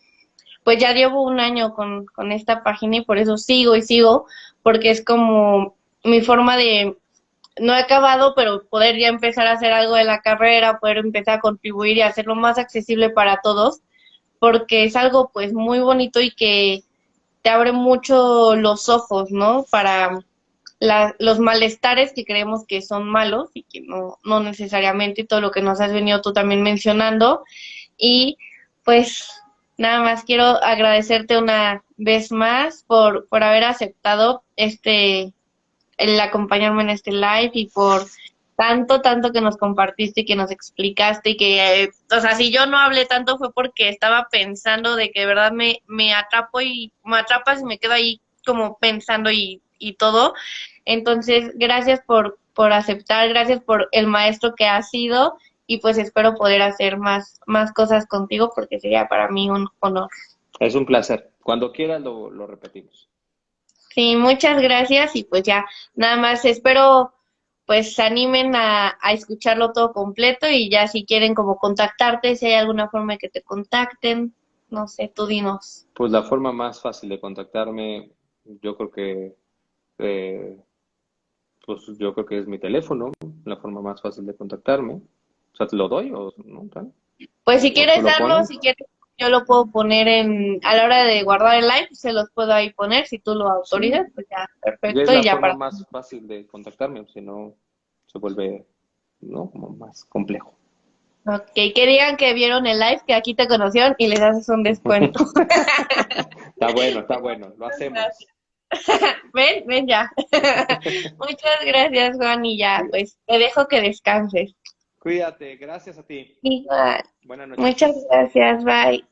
pues ya llevo un año con esta página y por eso sigo y sigo, porque es como mi forma de, no he acabado, pero poder ya empezar a hacer algo de la carrera, poder empezar a contribuir y hacerlo más accesible para todos, porque es algo pues muy bonito y que te abre mucho los ojos, ¿no? Para los malestares que creemos que son malos y que no necesariamente, y todo lo que nos has venido tú también mencionando. Y pues nada más quiero agradecerte una vez más por haber aceptado el acompañarme en este live y por tanto que nos compartiste y que nos explicaste y que, o sea, si yo no hablé tanto fue porque estaba pensando de que de verdad me atrapo y me atrapas y me quedo ahí como pensando y todo. Entonces, gracias por aceptar, gracias por el maestro que has sido y pues espero poder hacer más cosas contigo porque sería para mí un honor. Es un placer. Cuando quieras lo repetimos. Sí, muchas gracias y pues ya, nada más espero pues se animen a escucharlo todo completo y ya si quieren como contactarte, si hay alguna forma de que te contacten, no sé, tú dinos. Pues la forma más fácil de contactarme, yo creo que, eh, pues yo creo que es mi teléfono, la forma más fácil de contactarme. O sea, ¿te lo doy o no? ¿Tal? Pues si O tú quieres lo darlo, pones. si quieres, yo lo puedo poner a la hora de guardar el live, se los puedo ahí poner, si tú lo Sí, autorizas, pues ya, ya es perfecto, y la ya forma para... más fácil de contactarme, si no se vuelve, ¿no? Como más complejo. Ok, que digan que vieron el live, que aquí te conocieron y les haces un descuento. Está bueno, lo hacemos. Ven, ven ya. Muchas gracias, Juan, y ya, Cuí- pues te dejo que descanses. Cuídate, gracias a ti. Igual. Buenas Muchas noches. gracias, bye.